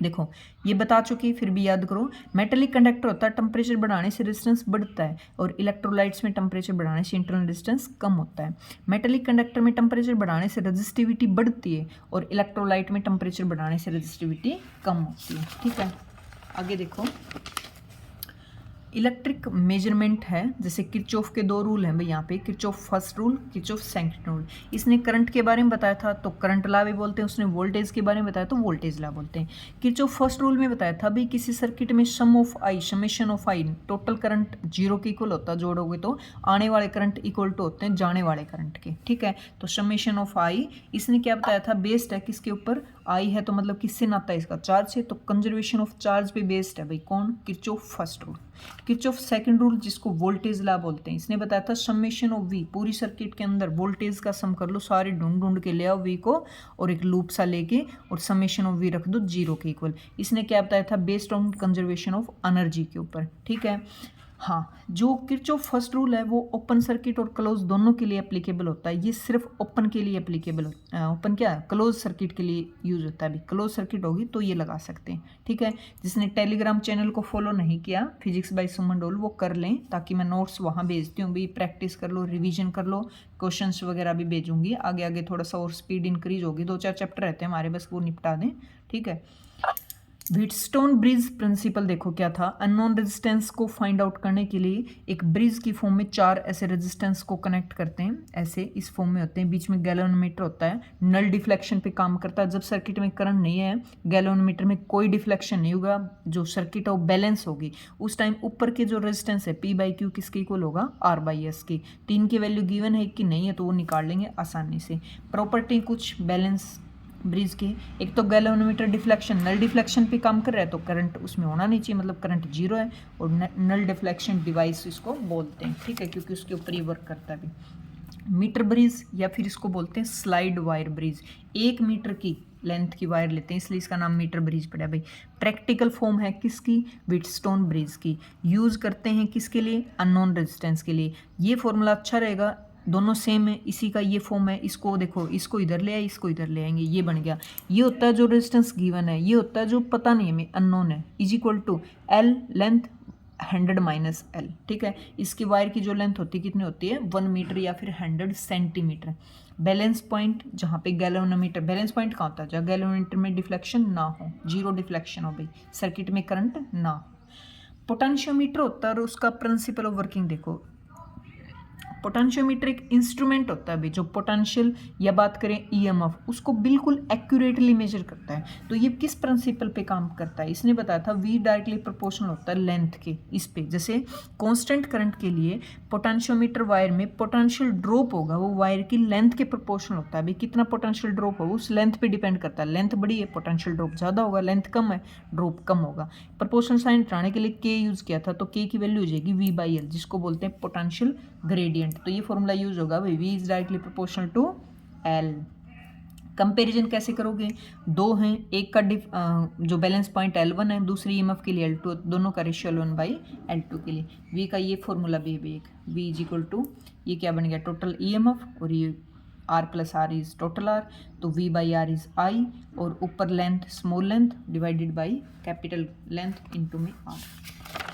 देखो ये बता चुकी, फिर भी याद करो। मेटेलिक कंडक्टर होता है, टेम्परेचर बढ़ाने से रेजिस्टेंस बढ़ता है, और इलेक्ट्रोलाइट्स में टेम्परेचर बढ़ाने से इंटरनल रेजिस्टेंस कम होता है। मेटेलिक कंडक्टर में टेम्परेचर बढ़ाने से रेजिस्टिविटी बढ़ती है, और इलेक्ट्रोलाइट में टेम्परेचर बढ़ाने से रेजिस्टिविटी कम होती है, ठीक है। आगे देखो, इलेक्ट्रिक मेजरमेंट है, जैसे किरचॉफ के दो रूल हैं भाई यहाँ पे, Kirchhoff first rule, Kirchhoff second rule. इसने करंट के बारे में बताया था तो करंट लॉ भी बोलते हैं, उसने वोल्टेज के बारे में बताया तो वोल्टेज लॉ बोलते हैं। किरचॉफ फर्स्ट रूल में बताया था भाई किसी सर्किट में sum of I, summation of I, total current 0 के इक्वल होता है, जोड़ोगे तो आने वाले करंट इक्वल टू होते हैं जाने वाले करंट के, ठीक है। तो समेशन ऑफ आई, इसने क्या बताया था, बेस्ड है किसके ऊपर, आई है तो मतलब किससे नाता है इसका, चार्ज से, तो कंजर्वेशन ऑफ चार्ज पे बेस्ड है भाई कौन, Kirchhoff first rule. Kirchhoff second rule जिसको वोल्टेज लॉ बोलते हैं, इसने बताया था समेशन ऑफ वी, पूरी सर्किट के अंदर वोल्टेज का सम कर लो, सारे ढूंढ ढूंढ के ले आओ वी को, और एक लूप सा लेके और समेशन ऑफ वी रख दो 0 के इक्वल। इसने क्या बताया था, based on conservation of energy के ऊपर, ठीक है। हाँ, जो किरचॉफ फर्स्ट रूल है वो ओपन सर्किट और क्लोज दोनों के लिए एप्लीकेबल होता है। ये सिर्फ ओपन के लिए एप्लीकेबल होता है, ओपन क्या क्लोज सर्किट के लिए यूज होता है। अभी क्लोज सर्किट होगी तो ये लगा सकते हैं, ठीक है। जिसने टेलीग्राम चैनल को फॉलो नहीं किया, फिजिक्स बाय सुमन डोल, वो कर लें, ताकि मैं नोट्स वहाँ भेजती हूँ भी, प्रैक्टिस कर लो, रिविजन कर लो, क्वेश्चंस वगैरह भी भेजूंगी। आगे आगे थोड़ा सा और स्पीड इंक्रीज होगी, 2-4 चैप्टर रहते हैं हमारे, बस वो निपटा दें, ठीक है। व्हीटस्टोन ब्रिज प्रिंसिपल देखो क्या था, अननोन रेजिस्टेंस को फाइंड आउट करने के लिए एक ब्रिज की फॉर्म में 4 ऐसे रेजिस्टेंस को कनेक्ट करते हैं, ऐसे इस फॉर्म में होते हैं, बीच में गैल्वेनोमीटर होता है, नल डिफ्लेक्शन पे काम करता है। जब सर्किट में करंट नहीं है, गैल्वेनोमीटर में कोई डिफ्लेक्शन नहीं होगा, जो सर्किट है वो बैलेंस होगी, उस टाइम ऊपर के जो रेजिस्टेंस है P/Q किसके इक्वल होगा, R/S की। 3 की वैल्यू गिवन है कि नहीं है तो वो निकाल लेंगे आसानी से। प्रॉपर्टी कुछ बैलेंस ब्रिज के, एक तो गैल्वेनोमीटर डिफ्लेक्शन, नल डिफ्लेक्शन पे काम कर रहा है तो करंट उसमें होना नहीं चाहिए, मतलब करंट 0 है, और नल डिफ्लेक्शन डिवाइस इसको बोलते हैं, ठीक है, क्योंकि उसके ऊपर ही वर्क करता है भी। मीटर ब्रिज, या फिर इसको बोलते हैं स्लाइड वायर ब्रिज, 1 मीटर की लेंथ की वायर लेते हैं, इसलिए इसका नाम मीटर ब्रिज पड़ा भाई। प्रैक्टिकल फॉर्म है किसकी, व्हीटस्टोन ब्रिज की। यूज करते हैं किसके लिए, अननोन रेजिस्टेंस के लिए। ये फॉर्मूला अच्छा रहेगा, दोनों सेम है, इसी का ये फॉर्म है। इसको देखो, इसको इधर ले आए, इसको इधर ले आएंगे, ये बन गया। ये होता है जो रेजिस्टेंस गिवन है, ये होता है जो पता नहीं हमें, अननोन है, is equal to L length 100 minus L, ठीक है। इसकी वायर की जो लेंथ होती है कितनी होती है, 1 मीटर या फिर 100 सेंटीमीटर। बैलेंस पॉइंट, जहाँ पे गैल्वेनोमीटर, बैलेंस पॉइंट कहाँ होता है, जहाँ गैल्वेनोमीटर में डिफ्लेक्शन ना हो, 0 डिफ्लेक्शन हो भाई, सर्किट में करंट ना हो। पोटेंशियोमीटर होता है और उसका प्रिंसिपल ऑफ वर्किंग देखो, पोटेंशियोमीटर एक इंस्ट्रूमेंट होता है भाई जो पोटेंशियल या बात करें ईएमएफ उसको बिल्कुल एक्यूरेटली मेजर करता है। तो ये किस प्रिंसिपल पे काम करता है, इसने बताया था V डायरेक्टली प्रोपोर्शनल होता है लेंथ के। इस पे जैसे कांस्टेंट करंट के लिए पोटेंशियोमीटर वायर में पोटेंशियल ड्रॉप होगा वो वायर की लेंथ के प्रोपोर्शनल होता है। भाई कितना पोटेंशियल ड्रॉप होगा उस लेंथ पे डिपेंड करता है। लेंथ बड़ी है पोटेंशियल ड्रॉप ज़्यादा होगा, लेंथ कम है ड्रॉप कम होगा। प्रोपोर्शनल साइन हटाने के लिए K यूज़ किया था तो K की वैल्यू हो जाएगी V/L जिसको बोलते हैं पोटेंशियल ग्रेडियंट। तो ये फॉर्मूला यूज होगा भाई V is directly proportional to L। Comparison कैसे करोगे, दो हैं, एक का जो बैलेंस पॉइंट L1 है, दूसरी ईएमएफ के लिए L2, दोनों का रेशियो L1/L2 के लिए। V का ये फॉर्मूला भी है एक V इज इक्वल टू ये क्या बन गया टोटल ईएमएफ और ये R plus R is total R, तो V/R इज I और ऊपर length small length divided by capital length into में R।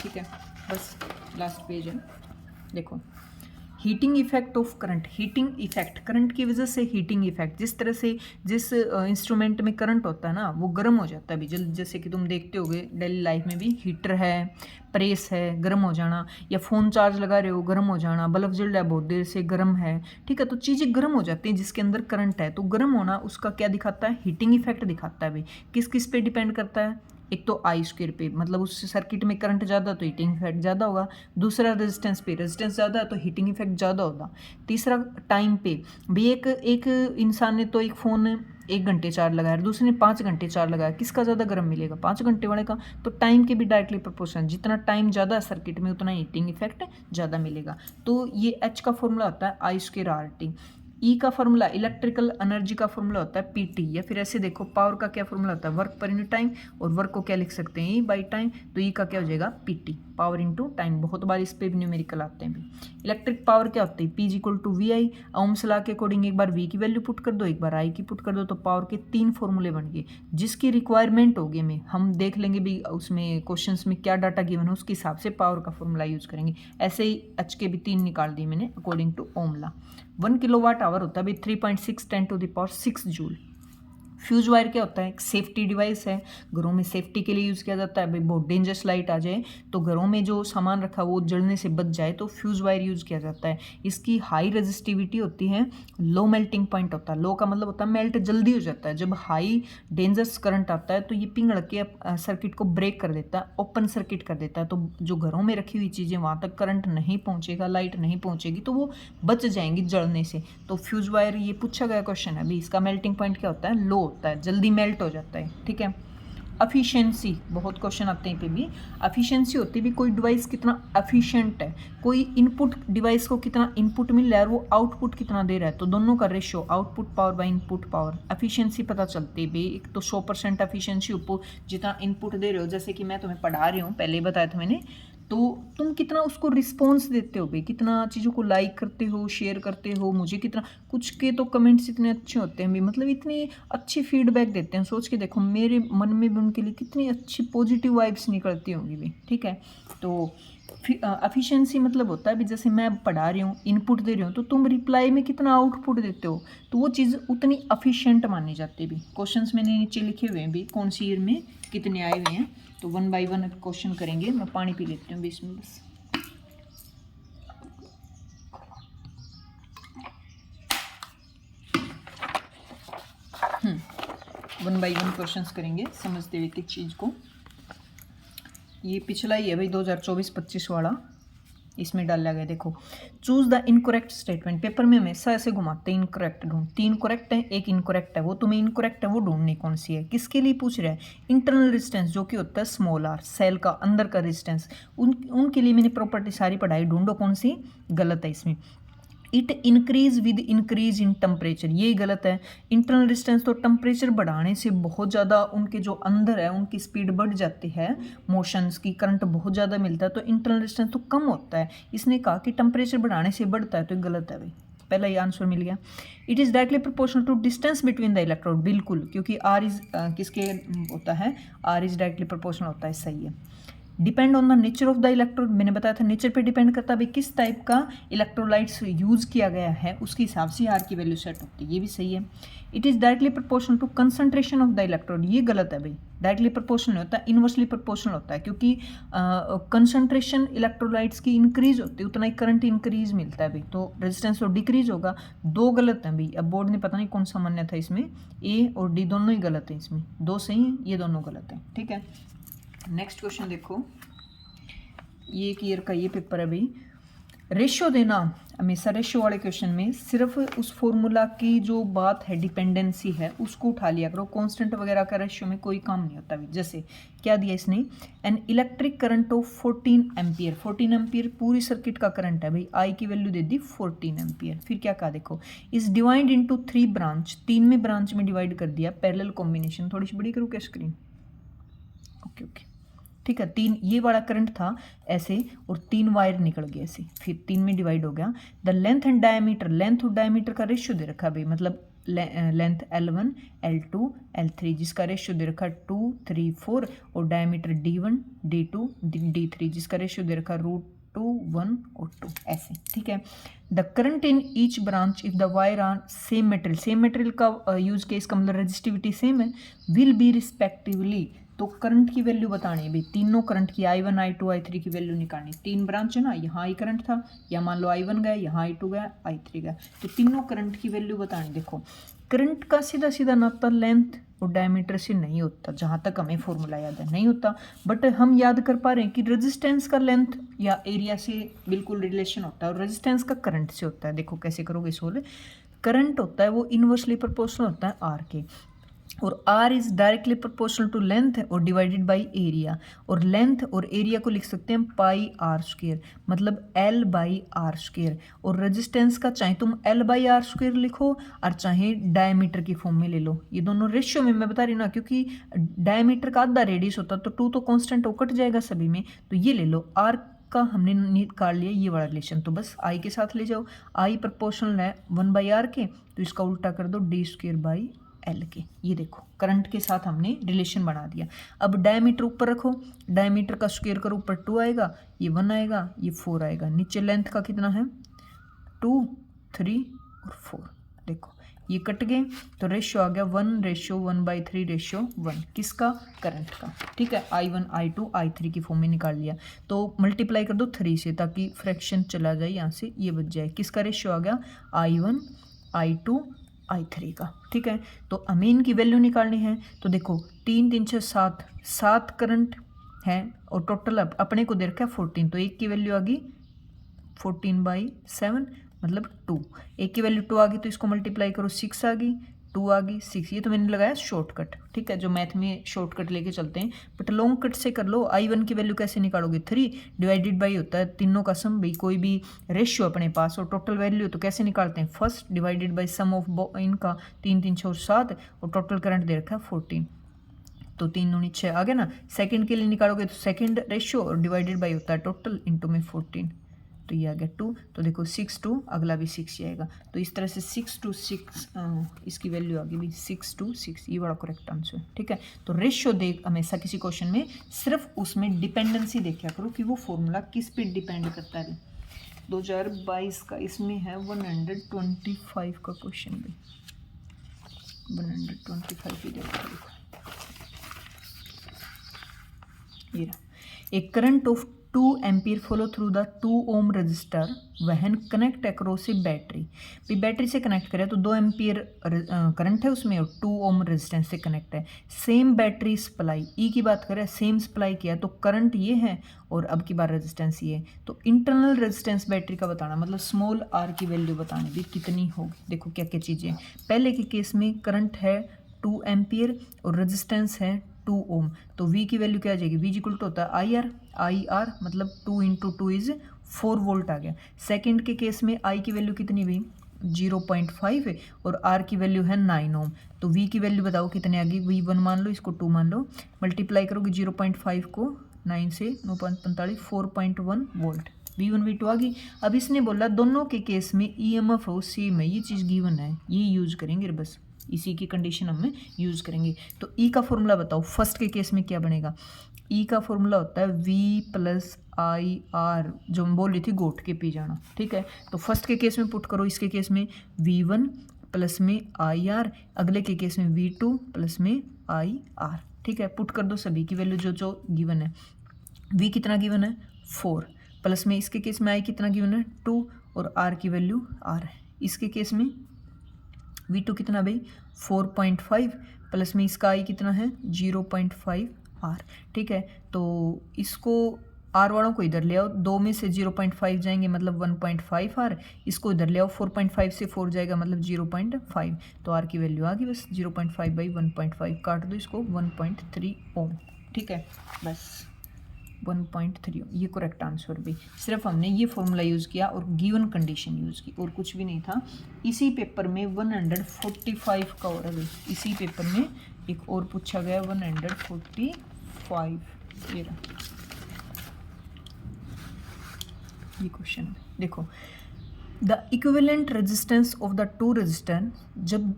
ठीक है, बस लास्ट पेज है। देखो heating effect of current, heating effect current की वजह से हीटिंग इफेक्ट, जिस तरह से जिस इंस्ट्रूमेंट में करंट होता है ना वो गर्म हो जाता है भी जल्द, जैसे कि तुम देखते होगे डेली लाइफ में भी हीटर है, प्रेस है, गर्म हो जाना, या फ़ोन चार्ज लगा रहे हो गर्म हो जाना, बल्ब जल रहा है बहुत देर से गर्म है। ठीक है, तो चीज़ें गर्म हो जाती हैं जिसके अंदर करंट है, तो गर्म होना उसका क्या दिखाता है, हीटिंग इफेक्ट दिखाता है भाई। किस किस पे डिपेंड करता है, एक तो आई स्क्वायर पे, मतलब उस सर्किट में करंट ज़्यादा तो हीटिंग इफेक्ट ज़्यादा होगा। दूसरा रेजिस्टेंस पे, रेजिस्टेंस ज़्यादा है तो हीटिंग इफेक्ट ज़्यादा होगा। तीसरा टाइम पे भी, एक इंसान ने तो एक फ़ोन 1 घंटे चार्ज लगाया, दूसरे ने 5 घंटे चार्ज लगाया, किसका ज़्यादा गर्म मिलेगा, 5 घंटे वाले का। तो टाइम के भी डायरेक्टली प्रोपोर्शनल, जितना टाइम ज़्यादा है सर्किट में उतना हीटिंग इफेक्ट ज़्यादा मिलेगा। तो ये H का फॉर्मूला होता है I²RT। ई का फॉर्मूला इलेक्ट्रिकल एनर्जी का फॉर्मूला होता है PT, या फिर ऐसे देखो पावर का क्या फॉर्मूला होता है वर्क पर यूनिट टाइम, और वर्क को क्या लिख सकते हैं E/टाइम, तो ई का क्या हो जाएगा PT पावर इनटू टाइम। बहुत बार इस पे भी न्यूमेरिकल आते हैं भी। इलेक्ट्रिक पावर क्या होती है P = VI। ओम्स लॉ के अकॉर्डिंग एक बार V की वैल्यू पुट कर दो, एक बार I की पुट कर दो, तो पावर के 3 फॉर्मूले बन गए। जिसकी रिक्वायरमेंट होगी में हम देख लेंगे भी उसमें क्वेश्चंस में क्या डाटा गिवन है उसके हिसाब से पावर का फॉर्मूला यूज करेंगे। ऐसे ही H के भी 3 निकाल दिए मैंने according to ohm law. 1 kilowatt hour होता है भाई 3.6 10⁶ जूल। फ्यूज वायर क्या होता है, एक सेफ्टी डिवाइस है, घरों में सेफ्टी के लिए यूज़ किया जाता है। भाई बहुत डेंजरस लाइट आ जाए तो घरों में जो सामान रखा वो जलने से बच जाए तो फ्यूज वायर यूज़ किया जाता है। इसकी हाई रेजिस्टिविटी होती है, लो मेल्टिंग पॉइंट होता है। लो का मतलब होता है मेल्ट जल्दी हो जाता है। जब हाई डेंजरस करंट आता है तो ये पिघल के सर्किट को ब्रेक कर देता है, ओपन सर्किट कर देता है। तो जो घरों में रखी हुई चीज़ें वहाँ तक करंट नहीं पहुँचेगा, लाइट नहीं पहुँचेगी तो वो बच जाएंगी जलने से। तो फ्यूज वायर ये पूछा गया क्वेश्चन है। अभी इसका मेल्टिंग पॉइंट क्या होता है, लो होता है, जल्दी मेल्ट हो जाता है। ठीक है, एफिशिएंसी, बहुत क्वेश्चन आते हैं पे भी। एफिशिएंसी होती है भी कोई डिवाइस कितना एफिशिएंट है, कोई इनपुट डिवाइस को कितना इनपुट मिल रहा है और वो आउटपुट कितना दे रहा है, तो दोनों का ratio output power by input power, efficiency पता चलती है भाई। एक तो 100% एफिशिएंसी ऊपर जितना इनपुट दे रहे हो, जैसे कि मैं तुम्हें पढ़ा रही हूँ, पहले ही बताया था मैंने, तो तुम कितना उसको रिस्पॉन्स देते हो भाई, कितना चीज़ों को लाइक करते हो, शेयर करते हो। मुझे कितना, कुछ के तो कमेंट्स इतने अच्छे होते हैं भाई, मतलब इतनी अच्छी फीडबैक देते हैं। सोच के देखो मेरे मन में भी उनके लिए कितनी अच्छी पॉजिटिव वाइब्स निकलती होंगी भाई। ठीक है, तो एफिशिएंसी मतलब होता है भी जैसे मैं पढ़ा रही हूँ, इनपुट दे रही हूँ, तो तुम रिप्लाई में कितना आउटपुट देते हो, तो वो चीज़ उतनी एफिशिएंट मानी जाती है भी। क्वेश्चंस मैंने नीचे लिखे हुए हैं भी कौन सी ईयर में कितने आए हुए हैं, तो 1 बाय 1 क्वेश्चन करेंगे। मैं पानी पी लेती हूँ बीच में बस। 1 बाय 1 क्वेश्चंस करेंगे समझते हुए एक चीज़ को। ये पिछला ही है भाई 2024-25 वाला, इसमें डाला गया। देखो, choose the incorrect statement. Paper में हमेशा ऐसे घुमाते हैं इनकरेक्ट ढूंढ, 3 करेक्ट है एक इनकरेक्ट है, वो तुम्हें इनकरेक्ट है वो ढूंढनी कौन सी है। किसके लिए पूछ रहा है, इंटरनल रेजिस्टेंस जो कि होता है स्मॉल r, सेल का अंदर का रेजिस्टेंस, उनके लिए मैंने प्रॉपर्टी सारी पढ़ाई, ढूंढो कौन सी गलत है इसमें। It increase with increase in temperature, ये गलत है। इंटरनल रेजिस्टेंस तो टेम्परेचर बढ़ाने से बहुत ज़्यादा उनके जो अंदर है उनकी स्पीड बढ़ जाती है, मोशंस की, करंट बहुत ज़्यादा मिलता है, तो इंटरनल रेजिस्टेंस तो कम होता है। इसने कहा कि टेम्परेचर बढ़ाने से बढ़ता है, तो गलत है भाई, पहला ये आंसर मिल गया। It is directly proportional to distance between the electrode, बिल्कुल, क्योंकि आर इज किसके होता है, आर इज डायरेक्टली प्रोपोर्शनल होता है, सही है। Depend on the nature of the electrode, मैंने बताया था नेचर पे डिपेंड करता है भाई किस टाइप का इलेक्ट्रोलाइट्स यूज़ किया गया है उसके हिसाब से आर की वैल्यू सेट होती है, ये भी सही है। It is directly proportional to concentration of the electrode, ये गलत है भाई, डायरेक्टली प्रोपोर्शनल होता है, इनवर्सली प्रोपोर्शनल होता है, क्योंकि कंसंट्रेशन इलेक्ट्रोलाइट्स की इंक्रीज होती है उतना ही करंट इंक्रीज मिलता है भाई, तो रेजिस्टेंस तो डिक्रीज होगा। दो गलत हैं भाई, अब बोर्ड ने पता नहीं कौन सा मान्य था इसमें, ए और डी दोनों ही गलत है, इसमें दो सही हैं, ये दोनों गलत हैं, ठीक है। नेक्स्ट क्वेश्चन देखो, ये एक ईयर का ये पेपर है भाई, रेशियो देना हमेशा रेशियो वाले क्वेश्चन में सिर्फ उस फॉर्मूला की जो बात है डिपेंडेंसी है उसको उठा लिया करो, कांस्टेंट वगैरह का रेशियो में कोई काम नहीं होता भाई। जैसे क्या दिया इसने, an electric current of 14 ampere, 14 ampere पूरी सर्किट का करंट है भाई, आई की वैल्यू दे दी 14 एम्पियर। फिर क्या कहा देखो, इज डिवाइड इनटू 3 ब्रांच, 3 में ब्रांच में डिवाइड कर दिया, पैरेलल कॉम्बिनेशन, थोड़ी सी बड़ी करूँ क्या स्क्रीन, ओके ओके ठीक है। 3 ये वाला करंट था ऐसे और 3 वायर निकल गए ऐसे, फिर 3 में डिवाइड हो गया। The length and diameter, length और डायमीटर का रेशियो दे रखा भाई, मतलब लेंथ L1 L2 L3 जिसका रेशियो दे रखा 2 3 4 और डायमीटर D1 D2 D3 जिसका रेशियो दे रखा √2 1 और 2 ऐसे, ठीक है। The current in each branch if the wire are same material, same material का यूज केस का मतलब रजिस्टिविटी सेम है, विल बी रिस्पेक्टिवली, तो करंट की वैल्यू बतानी है भाई, तीनों करंट की I1 I2 I3 की वैल्यू निकालनी। 3 ब्रांच है ना, यहाँ आई करंट था, या मान लो I1 गया, यहाँ I2 गया, I3 गया, तो तीनों करंट की वैल्यू बतानी। देखो करंट का सीधा सीधा नाता लेंथ और डायमीटर से नहीं होता, जहाँ तक हमें फॉर्मूला याद है नहीं होता, बट हम याद कर पा रहे हैं कि रेजिस्टेंस का लेंथ या एरिया से बिल्कुल रिलेशन होता है और रेजिस्टेंस का करंट से होता है। देखो कैसे करोगे सोल्व, करंट होता है वो इनवर्सली प्रोपोर्शनल होता है आर के, और R is directly proportional to length और डिवाइडेड बाई एरिया, और लेंथ और एरिया को लिख सकते हैं पाई आर स्क्वेयर, मतलब L बाई आर स्क्वेयर। और रेजिस्टेंस का चाहे तुम L बाई आर स्क्वेयर लिखो और चाहे डायमीटर की फॉर्म में ले लो, ये दोनों रेशियो में मैं बता रही हूँ ना, क्योंकि डायमीटर का आधा रेडियस होता तो 2 तो कांस्टेंट कट जाएगा सभी में, तो ये ले लो। R का हमने निकाल लिया ये वाला रिलेशन, तो बस I के साथ ले जाओ, I प्रोपोर्शनल है 1 बाई आर के, तो इसका उल्टा कर दो D स्क्वेयर बाई L के, ये देखो करंट के साथ हमने रिलेशन बना दिया। अब डायमीटर ऊपर रखो, डायमीटर का स्क्वायर करो, ऊपर 2 आएगा, ये 1 आएगा, ये 4 आएगा, नीचे लेंथ का कितना है 2 3 और 4, देखो ये कट गए, तो रेशियो आ गया 1:1/3:1, किसका, करंट का, ठीक है। I1 I2 I3 की फॉर्म में निकाल लिया, तो मल्टीप्लाई कर दो 3 से ताकि फ्रैक्शन चला जाए यहाँ से, ये बच जाए, किसका रेशियो आ गया I1 I2 I3 का, ठीक है। तो हमें इनकी वैल्यू निकालनी है, तो देखो 3 3 6 7, 7 करंट है और टोटल अपने को दे रखा है 14, तो एक की वैल्यू आ गई 14/7 मतलब 2, एक की वैल्यू 2 आ गई, तो इसको मल्टीप्लाई करो 6 आ गई, 2 आ गई 6, ये तो मैंने लगाया शॉर्टकट, ठीक है, जो मैथ में शॉर्टकट लेके चलते हैं, बट लॉन्ग कट से कर लो। I1 की वैल्यू कैसे निकालोगे, 3 डिवाइडेड बाई होता है तीनों का सम, भाई कोई भी रेशियो अपने पास और टोटल वैल्यू तो कैसे निकालते हैं, first divided by sum of इनका 3 3 6 और 7, और टोटल करंट दे रखा है 14, तो 3 दूनी 6 आ गया ना। सेकंड के लिए निकालोगे तो सेकंड रेशियो और डिवाइडेड बाई होता है टोटल इंटू में 14, तो ये आ गया 2, तो देखो 6 2 अगला भी 6 आएगा, तो इस तरह से 6 to 6 इसकी वैल्यू आ गई भी 6 to 6, ये बड़ा करेक्ट आंसर है, ठीक है। तो रेशियो देख हमेशा किसी क्वेश्चन में सिर्फ उसमें डिपेंडेंसी देखा करो कि वो फॉर्मूला किस पे डिपेंड करता है। 2022 का इसमें है 125 का क्वेश्चन भी, 125 ही देखो, ये एक current of 2 ampere follow through the 2 ohm resistor when connect across a battery, भी बैटरी से कनेक्ट करें तो 2 एम्पीयर करंट है उसमें और 2 ओम रेजिस्टेंस से कनेक्ट है। सेम बैटरी सप्लाई, ई की बात करें सेम सप्लाई किया तो करंट ये है और अब की बार रेजिस्टेंस ये है, तो इंटरनल रेजिस्टेंस बैटरी का बताना, मतलब स्मॉल आर की वैल्यू बतानी भी कितनी होगी। देखो क्या क्या चीज़ें, पहले के केस में करंट है 2 एम्पीयर और रेजिस्टेंस है 2 ओम, तो V की वैल्यू क्या आ जाएगी, V इक्वल टू होता है IR मतलब 2 × 2 इज 4 वोल्ट आ गया। सेकंड के केस में I की वैल्यू कितनी हुई 0.5 है और R की वैल्यू है 9 ओम, तो V की वैल्यू बताओ कितने आ गई, V1 मान लो, इसको 2 मान लो, मल्टीप्लाई करोगे 0.5 को 9 से 9.45 4.1 वोल्ट, V1 V2 आ गई। अब इसने बोला दोनों के केस में EMF हो सेम है, ये चीज़ गिवन है, ये यूज करेंगे बस, इसी की कंडीशन हमें यूज़ करेंगे। तो ई का फॉर्मूला बताओ, फर्स्ट के केस में क्या बनेगा, ई का फॉर्मूला होता है V प्लस आई आर, जो मैं बोल रही थी गोट के पी जाना, ठीक है। तो फर्स्ट के केस में पुट करो, इसके केस में V1 प्लस में आई आर, अगले के केस में V2 प्लस में आई आर, ठीक है। पुट कर दो सभी की वैल्यू जो जो गिवन है। V कितना गिवन है 4, प्लस में इसके केस में आई कितना गिवन है 2, और आर की वैल्यू आर है। इसके केस में V2 कितना भाई 4.5, प्लस में इसका आई कितना है 0.5 आर, ठीक है। तो इसको आर वालों को इधर ले आओ, 2 में से 0.5 जाएंगे मतलब 1.5 आर, इसको इधर ले आओ, 4.5 से 4 जाएगा मतलब 0.5, तो आर की वैल्यू आ गई बस 0.5 बाई 1.5, काट दो इसको 1.3 ओम, ठीक है। बस 1.3 ये करेक्ट आंसर भी। सिर्फ हमने ये फॉर्मूला यूज़ किया और गिवन कंडीशन यूज़ की, और कुछ भी नहीं था। इसी पेपर में 145 का और है, इसी पेपर में एक और पूछा गया 145, ये क्वेश्चन देखो, the equivalent resistance of the two resistance, जब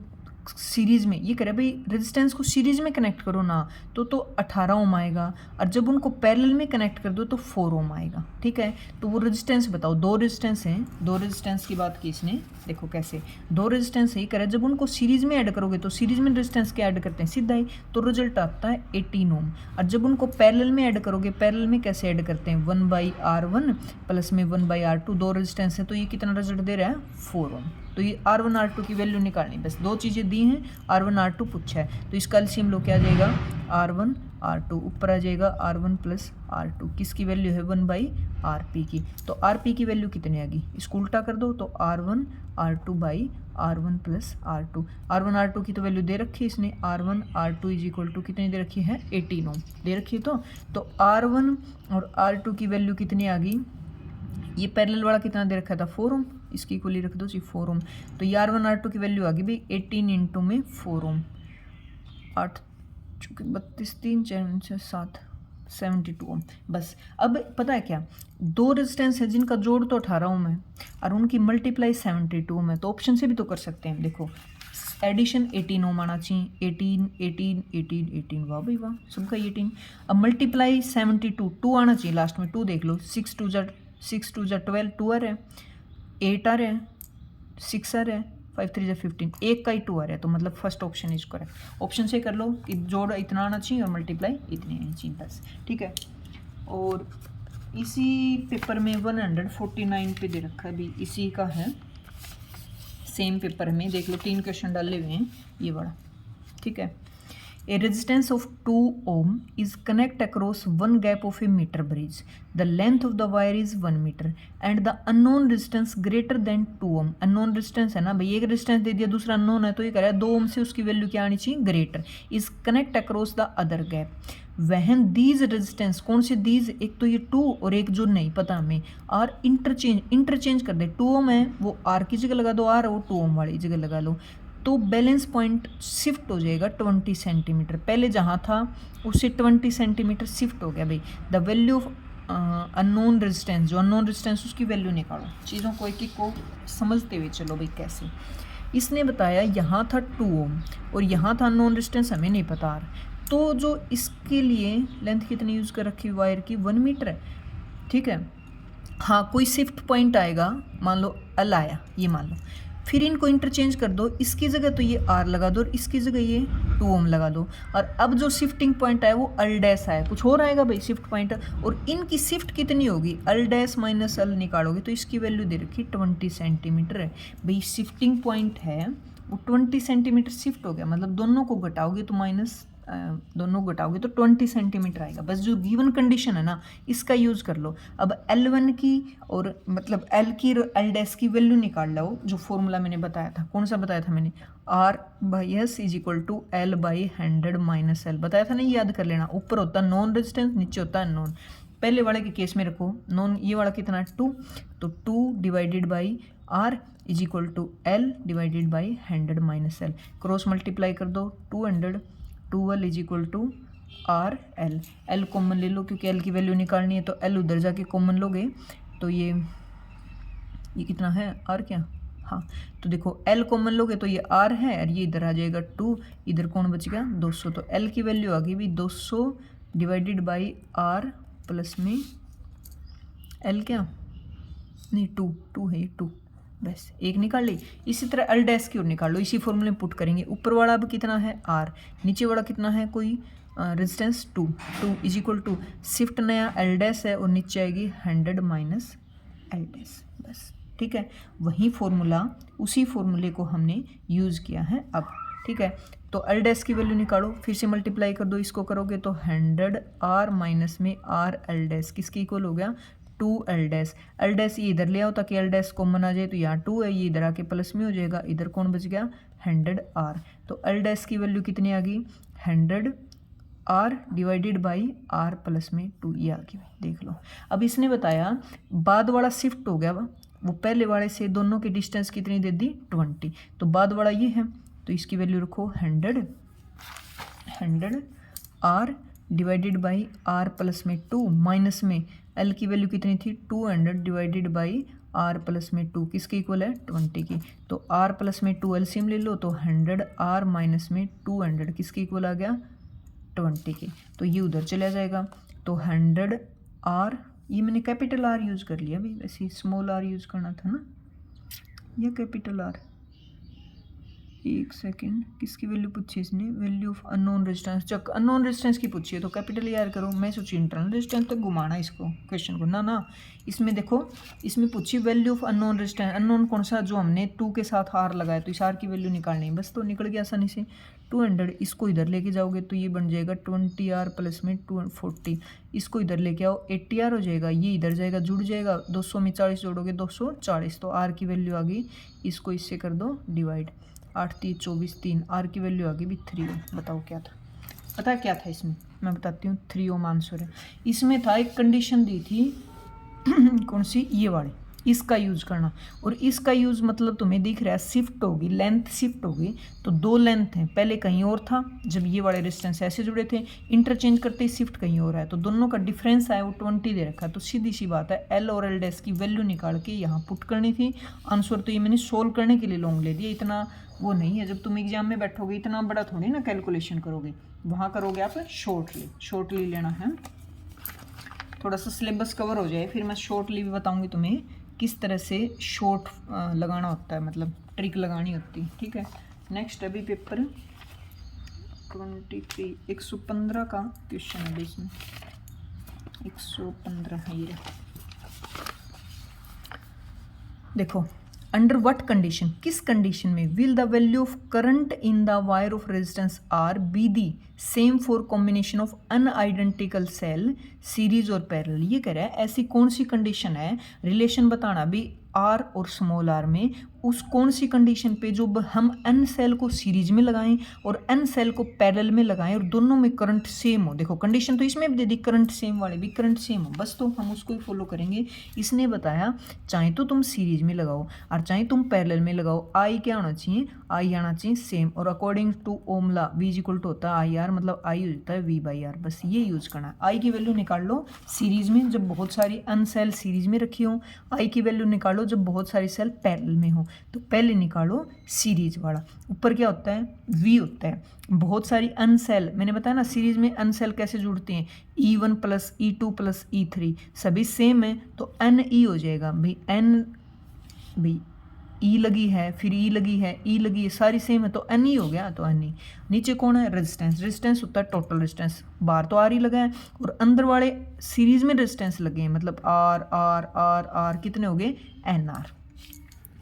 सीरीज में ये कह रहा है भाई रेजिस्टेंस को सीरीज में कनेक्ट करो ना तो 18 ओम आएगा, और जब उनको पैरेलल में कनेक्ट कर दो तो 4 ओम आएगा, ठीक है। तो वो रेजिस्टेंस बताओ, 2 रेजिस्टेंस हैं, 2 रेजिस्टेंस की बात की इसने, देखो कैसे 2 रेजिस्टेंस है, ये कह रहा है जब उनको सीरीज में ऐड करोगे तो सीरीज में रेजिस्टेंस क्या ऐड करते हैं सीधा ही, तो रिजल्ट आता है 18 ओम। और जब उनको पैरेलल में ऐड करोगे, पैरेलल में कैसे ऐड करते हैं 1/R1 प्लस में 1/R2, 2 रेजिस्टेंस है तो ये कितना रिजल्ट दे रहा है 4 ओम। तो ये R1 R2 की वैल्यू निकालनी, बस 2 चीज़ें दी हैं, R1 R2 पूछा है, तो इसका एलसीएम लो क्या आ जाएगा R1 R2, ऊपर आ जाएगा R1 प्लस R2, किसकी वैल्यू है 1/RP की, तो RP की वैल्यू कितनी आ गई, इसको उल्टा कर दो तो R1 R2 by R1 plus R2, R1 R2 की तो वैल्यू दे रखी है इसने, R1 R2 is equal to कितनी दे रखी है 18 ओम दे रखी है, तो R1 और R2 की वैल्यू कितनी आ गई, ये पैरेलल वाला कितना दे रखा था 4 ओम, इसकी इक्वली रख दो जी 4 ओम, तो ये R1 R2 की वैल्यू आ गई भाई 18 इंटू में 4 ओम, 8 चूँकि 32 3 4 7 72 ओम। बस अब पता है क्या, 2 रेजिस्टेंस है जिनका जोड़ तो 18 ओम है और उनकी मल्टीप्लाई 72 ओम है, तो ऑप्शन से भी तो कर सकते हैं। देखो एडिशन 18 ओम आना चाहिए, 18 18 18 18, वाह भाई वाह सबका 18। अब मल्टीप्लाई 72, 2 आना चाहिए लास्ट में, 2 देख लो, 6 2 जा 12, 2 आ रहा है, 8 आ रहा है, 6 आ रहा है, 5 3 जा 15, एक का ही 2 आ रहा है, तो मतलब first option is correct. Option से कर लो कि जोड़ इतना आना चाहिए और मल्टीप्लाई इतनी आनी चाहिए, बस ठीक है। और इसी पेपर में 149 पे दे रखा है भी, इसी का है, सेम पेपर में देख लो 3 क्वेश्चन डाले हुए हैं ये बड़ा, ठीक है। A resistance of 2 ohm is connect across one gap of a meter bridge. The length of the wire is 1 meter and the unknown resistance greater than 2 ohm. Unknown resistance है ना भाई, एक resistance दे दिया दूसरा unknown है, तो ये कह रहा है 2 ohm से उसकी वैल्यू क्या आनी चाहिए greater, is connect across the other gap. When these resistance, कौन से these, एक तो ये 2 और एक जो नहीं पता हमें, और इंटरचेंज कर दे, 2 ohm है वो R की जगह लगा दो R, और 2 ohm वाली जगह लगा लो, तो बैलेंस पॉइंट शिफ्ट हो जाएगा 20 सेंटीमीटर, पहले जहाँ था उससे 20 सेंटीमीटर शिफ्ट हो गया भाई। The value of unknown resistance, जो अननोन रेजिस्टेंस उसकी वैल्यू निकालो, चीज़ों को एक एक को समझते हुए चलो भाई कैसे। इसने बताया यहाँ था 2 ओम और यहाँ था अननोन रेजिस्टेंस हमें नहीं पता, तो जो इसके लिए लेंथ कितनी यूज़ कर रखी वायर की 1 मीटर है, ठीक है। हाँ कोई शिफ्ट पॉइंट आएगा, मान लो एल आया, ये मान लो, फिर इनको इंटरचेंज कर दो, इसकी जगह तो ये आर लगा दो और इसकी जगह ये 2 ओम लगा दो, और अब जो शिफ्टिंग पॉइंट आया वो अल डैश आया, कुछ और आएगा भाई शिफ्ट पॉइंट, और इनकी शिफ्ट कितनी होगी, अल डैश माइनस अल निकालोगे तो इसकी वैल्यू दे रखी 20 सेंटीमीटर है भाई। शिफ्टिंग पॉइंट है वो 20 सेंटीमीटर शिफ्ट हो गया, मतलब दोनों को घटाओगे तो दोनों घटाओगे तो 20 सेंटीमीटर आएगा, बस जो गिवन कंडीशन है ना इसका यूज़ कर लो। अब L1 की और मतलब L की L डैश की वैल्यू निकाल लो, जो फॉर्मूला मैंने बताया था, कौन सा बताया था मैंने, R/S is equal to L/100 minus L बताया था ना, याद कर लेना। ऊपर होता है नॉन रेजिस्टेंस, नीचे होता है नॉन। पहले वाले के केस में रखो नॉन, ये वाला कितना है 2, तो 2 divided by R is equal to L divided by 100 minus L, cross multiply कर दो 200, 2L is equal to RL, L common ले लो क्योंकि L की वैल्यू निकालनी है, तो L उधर जाके कॉमन लोगे तो ये कितना है R क्या, हाँ तो देखो L कॉमन लोगे तो ये R है और ये इधर आ जाएगा 2, इधर कौन बच गया 200, तो L की वैल्यू आ गई भी 200 डिवाइडेड बाई आर प्लस में एल क्या नहीं टू है, टू बस एक निकाल ली। इसी तरह एल डैश की ओर निकाल लो, इसी फॉर्मूले में पुट करेंगे। ऊपर वाला अब कितना है आर, नीचे वाला कितना है कोई resistance two is equal to shift नया एल डैश है और नीचे आएगी 100 माइनस एल डैश बस। ठीक है, वही फॉर्मूला उसी फॉर्मूले को हमने यूज़ किया है अब। ठीक है, तो एल डैश की वैल्यू निकालो, फिर से मल्टीप्लाई कर दो, इसको करोगे तो 100 आर माइनस में आर एल डैश किसके इक्वल हो गया 2 एल डैश। एल डैश ये इधर ले आओ ताकि एल डैश कॉमन आ जाए, तो यहाँ 2 है, ये इधर आके प्लस में हो जाएगा, इधर कौन बच गया 100 आर। तो एल डैश की वैल्यू कितनी आ गई 100 R divided by R plus में 2, ये आ गई, देख लो। अब इसने बताया बाद वाला शिफ्ट हो गया वो पहले वाले से, दोनों की डिस्टेंस कितनी दे दी 20, तो बाद वाला ये है, तो इसकी वैल्यू रखो 100 R divided by R plus में 2 माइनस में एल की वैल्यू कितनी थी 200 डिवाइडेड बाई आर प्लस में 2 किसके इक्वल है 20 की। तो आर प्लस में 2 एलसीएम ले लो, तो 100 आर माइनस में 200 किसके इक्वल आ गया 20 की। तो ये उधर चला जाएगा, तो 100 आर, ये मैंने कैपिटल आर यूज़ कर लिया, अभी वैसे स्मॉल आर यूज़ करना था ना, या कैपिटल आर। एक सेकंड, किसकी वैल्यू पूछी इसने, वैल्यू ऑफ अननोन रेजिस्टेंस, चक अननोन रेजिस्टेंस की पूछी है तो कैपिटल यार करो। मैं सोची इंटरनल रेजिस्टेंस तक घुमाना इसको क्वेश्चन को, ना इसमें देखो, इसमें पूछी value of unknown resistance, unknown कौन सा जो हमने 2 के साथ आर लगाया, तो इस आर की वैल्यू निकालनी है बस, तो निकल गया आसानी से 200। इसको इधर लेके जाओगे तो ये बन जाएगा 20 आर प्लस में 240, इसको इधर लेके आओ 80 आर हो जाएगा, ये इधर जाएगा जुड़ जाएगा, 200 में 40 जोड़ोगे 240, तो आर की वैल्यू आ गई, इसको इससे कर दो डिवाइड, 8 3 24 3, आर की वैल्यू आ गई भी 3 ओम। बताओ क्या था, पता है क्या था इसमें, मैं बताती हूँ। 3 ओम आंसर है। इसमें था एक कंडीशन दी थी कौन सी, ये वाली, इसका यूज़ करना, और इसका यूज़ मतलब तुम्हें दिख रहा है शिफ्ट होगी, लेंथ शिफ्ट होगी, तो 2 लेंथ हैं, पहले कहीं और था जब ये वाले रेजिस्टेंस ऐसे जुड़े थे, इंटरचेंज करते ही शिफ्ट कहीं और है, तो दोनों का डिफरेंस है वो 20 दे रखा है। तो सीधी सी बात है एल और एल डैश की वैल्यू निकाल के यहाँ पुट करनी थी। आंसर तो ये मैंने सोल्व करने के लिए लॉन्ग ले दिया, इतना वो नहीं है, जब तुम एग्जाम में बैठोगे इतना बड़ा थोड़ी ना कैलकुलेशन करोगे, वहाँ करोगे आप शॉर्टली लेना है, थोड़ा सा सिलेबस कवर हो जाए, फिर मैं शॉर्टली भी बताऊंगी तुम्हें किस तरह से शॉर्ट लगाना होता है, मतलब ट्रिक लगानी होती है। ठीक है, नेक्स्ट अभी पेपर 23 115 का क्वेश्चन है इसमें, 115 है ये, देखो अंडर व्हाट कंडीशन, किस कंडीशन में will the value of current in the wire of resistance R be the same for combination of unidentical cell series और पैरेलल। ये कह रहा है ऐसी कौन सी कंडीशन है, रिलेशन बताना भी आर और स्मॉल आर में, उस कौन सी कंडीशन पे जो हम एन सेल को सीरीज में लगाएं और एन सेल को पैरेलल में लगाएं और दोनों में करंट सेम हो। देखो कंडीशन तो इसमें भी दे दी, करंट सेम वाले भी करंट सेम हो, बस तो हम उसको ही फॉलो करेंगे। इसने बताया चाहे तो तुम सीरीज में लगाओ और चाहे तुम पैरेलल में लगाओ, आई क्या होना चाहिए, आई आना चाहिए सेम, और according to ohm law V is equal to होता है आई आर, मतलब आई हो जाता है वी बाई आर, बस ये यूज करना है। आई की वैल्यू निकाल लो सीरीज में जब बहुत सारी अन सेल सीरीज में रखी हो, आई की वैल्यू निकालो जब बहुत सारी सेल पैरेलल में हो। तो पहले निकालो सीरीज वाला, ऊपर क्या होता है वी होता है, बहुत सारी अन सेल, मैंने बताया ना सीरीज में अन सेल कैसे जुड़ते हैं, E1 plus E2 plus E3 सभी सेम है, तो एन ई हो जाएगा भाई, एन भाई ई लगी है, फिर ई लगी है, ई लगी है, सारी सेम है, तो एन ई हो गया, तो एन ई। नीचे कौन है रेजिस्टेंस, रेजिस्टेंस होता है टोटल रेजिस्टेंस, बाहर तो आर ही लगा है और अंदर वाले सीरीज में रेजिस्टेंस लगे हैं, मतलब आर आर आर आर कितने हो गए एन आर।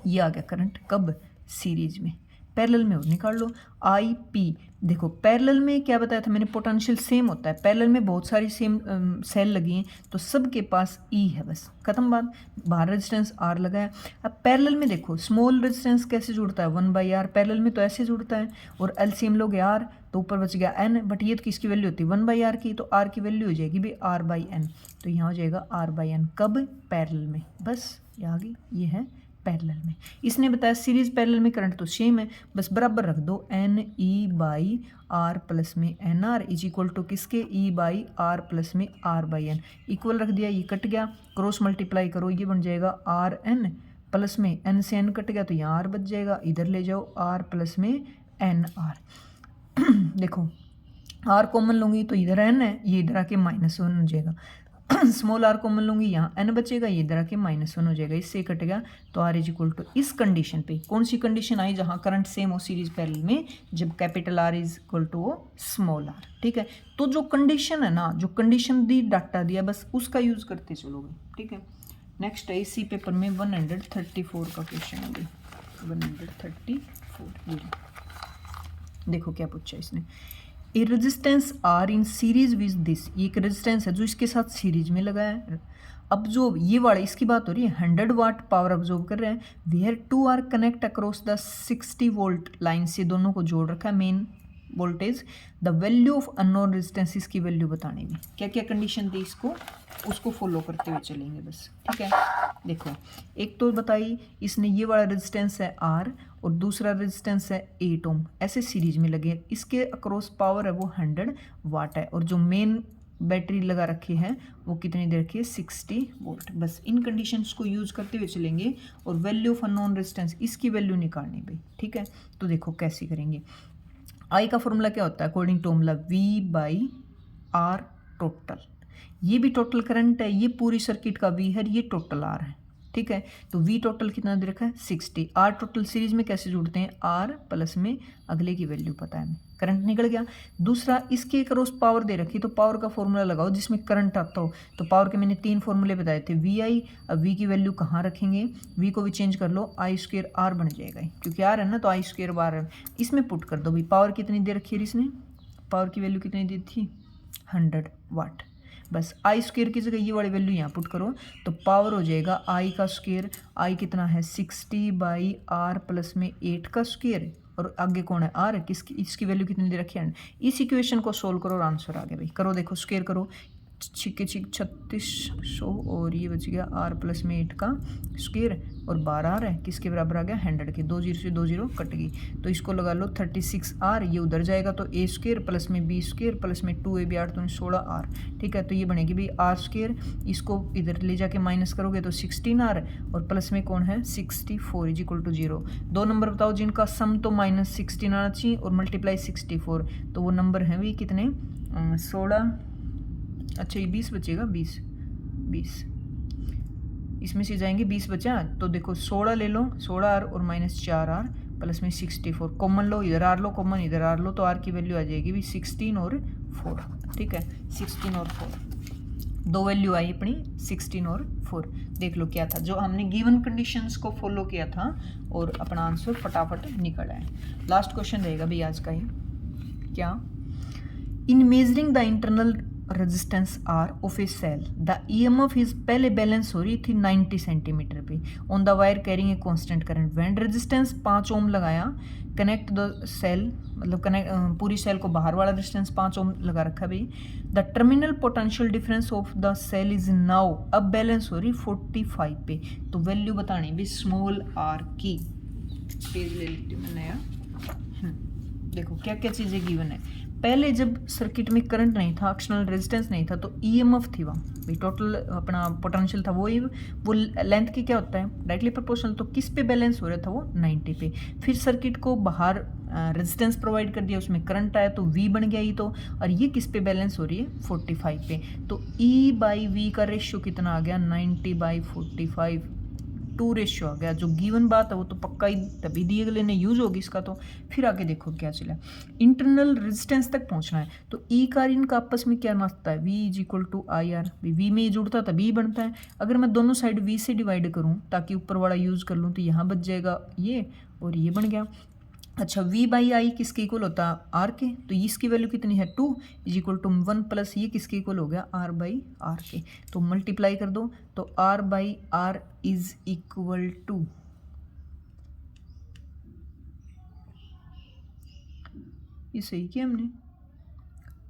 ये आ गया करंट कब सीरीज में, पैरेलल में और निकाल लो आई पी। देखो पैरेलल में क्या बताया था मैंने, पोटेंशियल सेम होता है, पैरेलल में बहुत सारी सेम सेल लगी हैं तो सबके पास ई है, बस खत्म बात, बाहर रेजिस्टेंस आर लगा है। अब पैरेलल में देखो स्मॉल रेजिस्टेंस कैसे जुड़ता है 1/r, पैरेलल में तो ऐसे जुड़ता है, और एलसीएम लोगे आर तो ऊपर बच गया एन, बट ये तो किसकी वैल्यू होती है 1/r की, तो आर की वैल्यू हो जाएगी भाई r/n, तो यहाँ हो जाएगा r/n कब पैरेलल में, बस ये आ गई, ये है पैरेलल में। इसने बताया सीरीज पैरेलल में करंट तो सेम है, बस बराबर रख दो n E by R plus में n r is equal to किसके ई बाई आर प्लस में आर बाई एन, इक्वल रख दिया, ये कट गया, क्रॉस मल्टीप्लाई करो, ये बन जाएगा आर एन प्लस में एन से एन कट गया तो यहाँ आर बच जाएगा, इधर ले जाओ आर प्लस में एन आर। देखो आर कॉमन लूँगी तो इधर एन है, ये इधर आके -1 हो जाएगा। स्मॉल आर कॉमन लूँगी, यहाँ एन बचेगा, ये इधर आके -1 हो जाएगा, इससे कटेगा। तो आर इज इक्वल टू, इस कंडीशन पे कौन सी कंडीशन आई, जहाँ करंट सेम हो सीरीज पैरेलल में, जब capital R is equal to हो स्मॉल आर। ठीक है, तो जो कंडीशन है ना, जो कंडीशन दी, डाटा दिया, बस उसका यूज करते चलोगे। ठीक है, नेक्स्ट है इसी पेपर में 134 का क्वेश्चन है भाई, 134। देखो क्या पूछा इसने, A resistance R in series with this, ये एक रेजिस्टेंस है जो इसके साथ सीरीज में लगा है। अब जो ये वाला, इसकी बात हो रही है, 100 वाट पावर अब्जॉर्ब कर रहे हैं, where 2 R connect across the 60 volt line से दोनों को जोड़ रखा है, main voltage. The value of unknown resistance, इसकी वैल्यू बतानी भी, क्या क्या कंडीशन थी इसको, उसको फॉलो करते हुए चलेंगे बस। ठीक है, देखो एक तो बताई इसने, ये वाला रेजिस्टेंस है R और दूसरा रेजिस्टेंस है 8 ओम, ऐसे सीरीज में लगे, इसके अक्रॉस पावर है वो 100 वाट है, और जो मेन बैटरी लगा रखी है वो कितनी दे रखी है, 60 वोल्ट। बस इन कंडीशंस को यूज करते हुए चलेंगे, और वैल्यू ऑफ अननोन रेजिस्टेंस, इसकी वैल्यू निकालनी भाई। ठीक है, तो देखो कैसे करेंगे। आई का फॉर्मूला क्या होता है, according to formula V/R total, ये भी टोटल करंट है, ये पूरी सर्किट का V है, ये टोटल R है। ठीक है, तो V टोटल कितना दे रखा है, 60। R टोटल सीरीज में कैसे जुड़ते हैं, R प्लस में अगले की वैल्यू पता है हमें, करंट निकल गया। दूसरा, इसके अक्रॉस पावर दे रखी, तो पावर का फॉर्मूला लगाओ जिसमें करंट आता हो। तो पावर के मैंने 3 फॉर्मूले बताए थे, VI। अब V की वैल्यू कहाँ रखेंगे, V को भी चेंज कर लो, I²R बन जाएगा, क्योंकि R है ना, तो I²R है, इसमें पुट कर दो भाई। पावर कितनी दे रखी है इसने, पावर की वैल्यू कितनी दी थी, 100 वाट। बस I² की जगह ये वाली वैल्यू यहाँ पुट करो, तो पावर हो जाएगा I का स्क्वायर, I कितना है 60/R प्लस में 8 का स्क्वायर, और आगे कौन है, R है, किसकी, इसकी वैल्यू कितनी दे रखी है। इस इक्वेशन को सोल्व करो और आंसर आ गया भाई। करो देखो, स्क्वायर करो, 3600, और ये बच गया R प्लस में 8 का स्क्वायर, और 12R है, किसके बराबर आ गया, 100 के। 2 0 से 2 0 कट गई, तो इसको लगा लो 36R, ये उधर जाएगा तो A² प्लस में B² प्लस में 2AB 8 तो 16R। ठीक है, तो ये बनेगी भाई R², इसको इधर ले जाके माइनस करोगे तो 16R, और प्लस में कौन है 64 इज इक्वल टू 0। 2 नंबर बताओ जिनका सम तो -16 आना चाहिए और मल्टीप्लाई 64, तो वो नंबर है भी कितने, 16, अच्छा ये 20 बचेगा, 20 इसमें से जाएंगे, 20 बचा, तो देखो 16 ले लो, 16R और -4R प्लस में 64, कॉमन लो, इधर R लो कॉमन, इधर R लो, तो R की वैल्यू आ जाएगी भी 16 और 4। ठीक है, 16 और 4, 2 वैल्यू आई अपनी 16 और 4। देख लो क्या था, जो हमने गिवन कंडीशंस को फॉलो किया था, और अपना आंसर फटाफट निकल आए। लास्ट क्वेश्चन रहेगा भाई आज का ही, क्या, in measuring the internal resistance R of a cell the EMF is, पहले बैलेंस हो रही थी 90 सेंटीमीटर पे, on the wire carrying a constant current, when resistance 5 ohm लगाया, कनेक्ट द सेल, मतलब कनेक्ट पूरी सेल को, बाहर वाला रेजिस्टेंस 5 ओम लगा रखा भाई। The terminal potential difference of the cell is now, अब बैलेंस हो रही 45 पे, तो वैल्यू बतानी भी स्मॉल r की। पेज ले लेती हूँ मैं नया। देखो क्या क्या चीज़ें गिवन है। पहले जब सर्किट में करंट नहीं था, एक्सटर्नल रेजिस्टेंस नहीं था, तो EMF थी वहाँ भाई, टोटल अपना पोटेंशियल था वो लेंथ की क्या होता है, डायरेक्टली प्रोपोर्शनल, तो किस पे बैलेंस हो रहा था वो 90 पे। फिर सर्किट को बाहर रेजिस्टेंस प्रोवाइड कर दिया, उसमें करंट आया तो V बन गया ये तो, और ये किस पे बैलेंस हो रही है 45 पे, तो E/V का रेशियो कितना आ गया 90/45, 2 रेशियो आ गया। जो गिवन बात है वो तो पक्का ही तभी दिए गए ने यूज होगी इसका। तो फिर आगे देखो क्या चला, इंटरनल रेजिस्टेंस तक पहुंचना है, तो ई का इनका आपस में क्या नाता है, V is equal to IR, V में ये जुड़ता है तभी बनता है। अगर मैं दोनों साइड V से डिवाइड करूँ ताकि ऊपर वाला यूज कर लूँ, तो यहाँ बच जाएगा ये, और ये बन गया। अच्छा, V/I किसके इक्वल होता है R के, तो इसकी वैल्यू कितनी है 2 इज इक्वल टू 1 प्लस ये किसके इक्वल हो गया R/R के, तो मल्टीप्लाई कर दो, तो R/R इज इक्वल टू, ये सही किया हमने,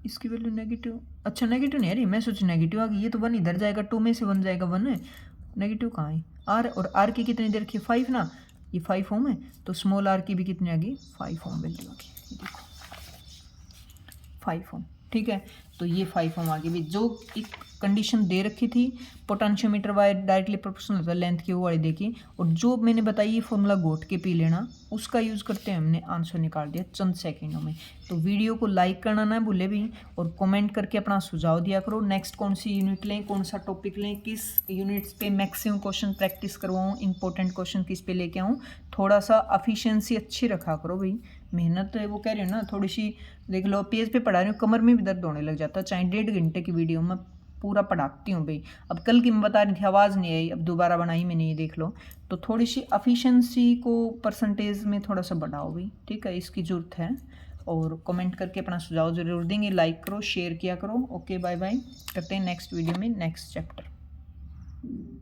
इसकी वैल्यू नेगेटिव, अच्छा नेगेटिव नहीं आ रही, मैं सोच नेगेटिव आ गई, ये तो 1 इधर जाएगा, 2 में से 1 जाएगा, 1 है, नेगेटिव कहाँ है R, और R की कितनी देर रखी है 5 ना, ये 5 ओम है, तो स्मॉल r की भी कितनी आ गई 5 ओम वैल्यू आ गई, देखो 5 ओम। ठीक है, तो ये 5 ओम आ गई भी, जो एक कंडीशन दे रखी थी, पोटेंशियोमीटर वायर डायरेक्टली प्रोपोर्शनल होता है लेंथ की, वो वाली देखी, और जो मैंने बताई ये फॉर्मूला घोट के पी लेना, उसका यूज़ करते हैं हमने आंसर निकाल दिया चंद सेकंडों में। तो वीडियो को लाइक करना ना भूले भी, और कमेंट करके अपना सुझाव दिया करो नेक्स्ट कौन सी यूनिट लें, कौन सा टॉपिक लें, किस यूनिट्स पे मैक्सिमम क्वेश्चन प्रैक्टिस करवाऊँ, इंपॉर्टेंट क्वेश्चन किस पे लेके आऊँ। थोड़ा सा एफिशिएंसी अच्छी रखा करो भाई, मेहनत तो वो कह रही हूँ ना थोड़ी सी, देख लो पेज पे पढ़ा रही हूँ कमर में भी दर्द होने लग जाता है, चाहे 1.5 घंटे की वीडियो में पूरा पढ़ाती हूँ भाई। अब कल की मैं बता रही थी आवाज़ नहीं आई, अब दोबारा बनाई मैंने, ये देख लो। तो थोड़ी सी एफिशिएंसी को परसेंटेज में थोड़ा सा बढ़ाओ भाई, ठीक है, इसकी ज़रूरत है। और कमेंट करके अपना सुझाव ज़रूर देंगे, लाइक करो, शेयर किया करो। ओके बाय बाय, करते हैं नेक्स्ट वीडियो में नेक्स्ट चैप्टर।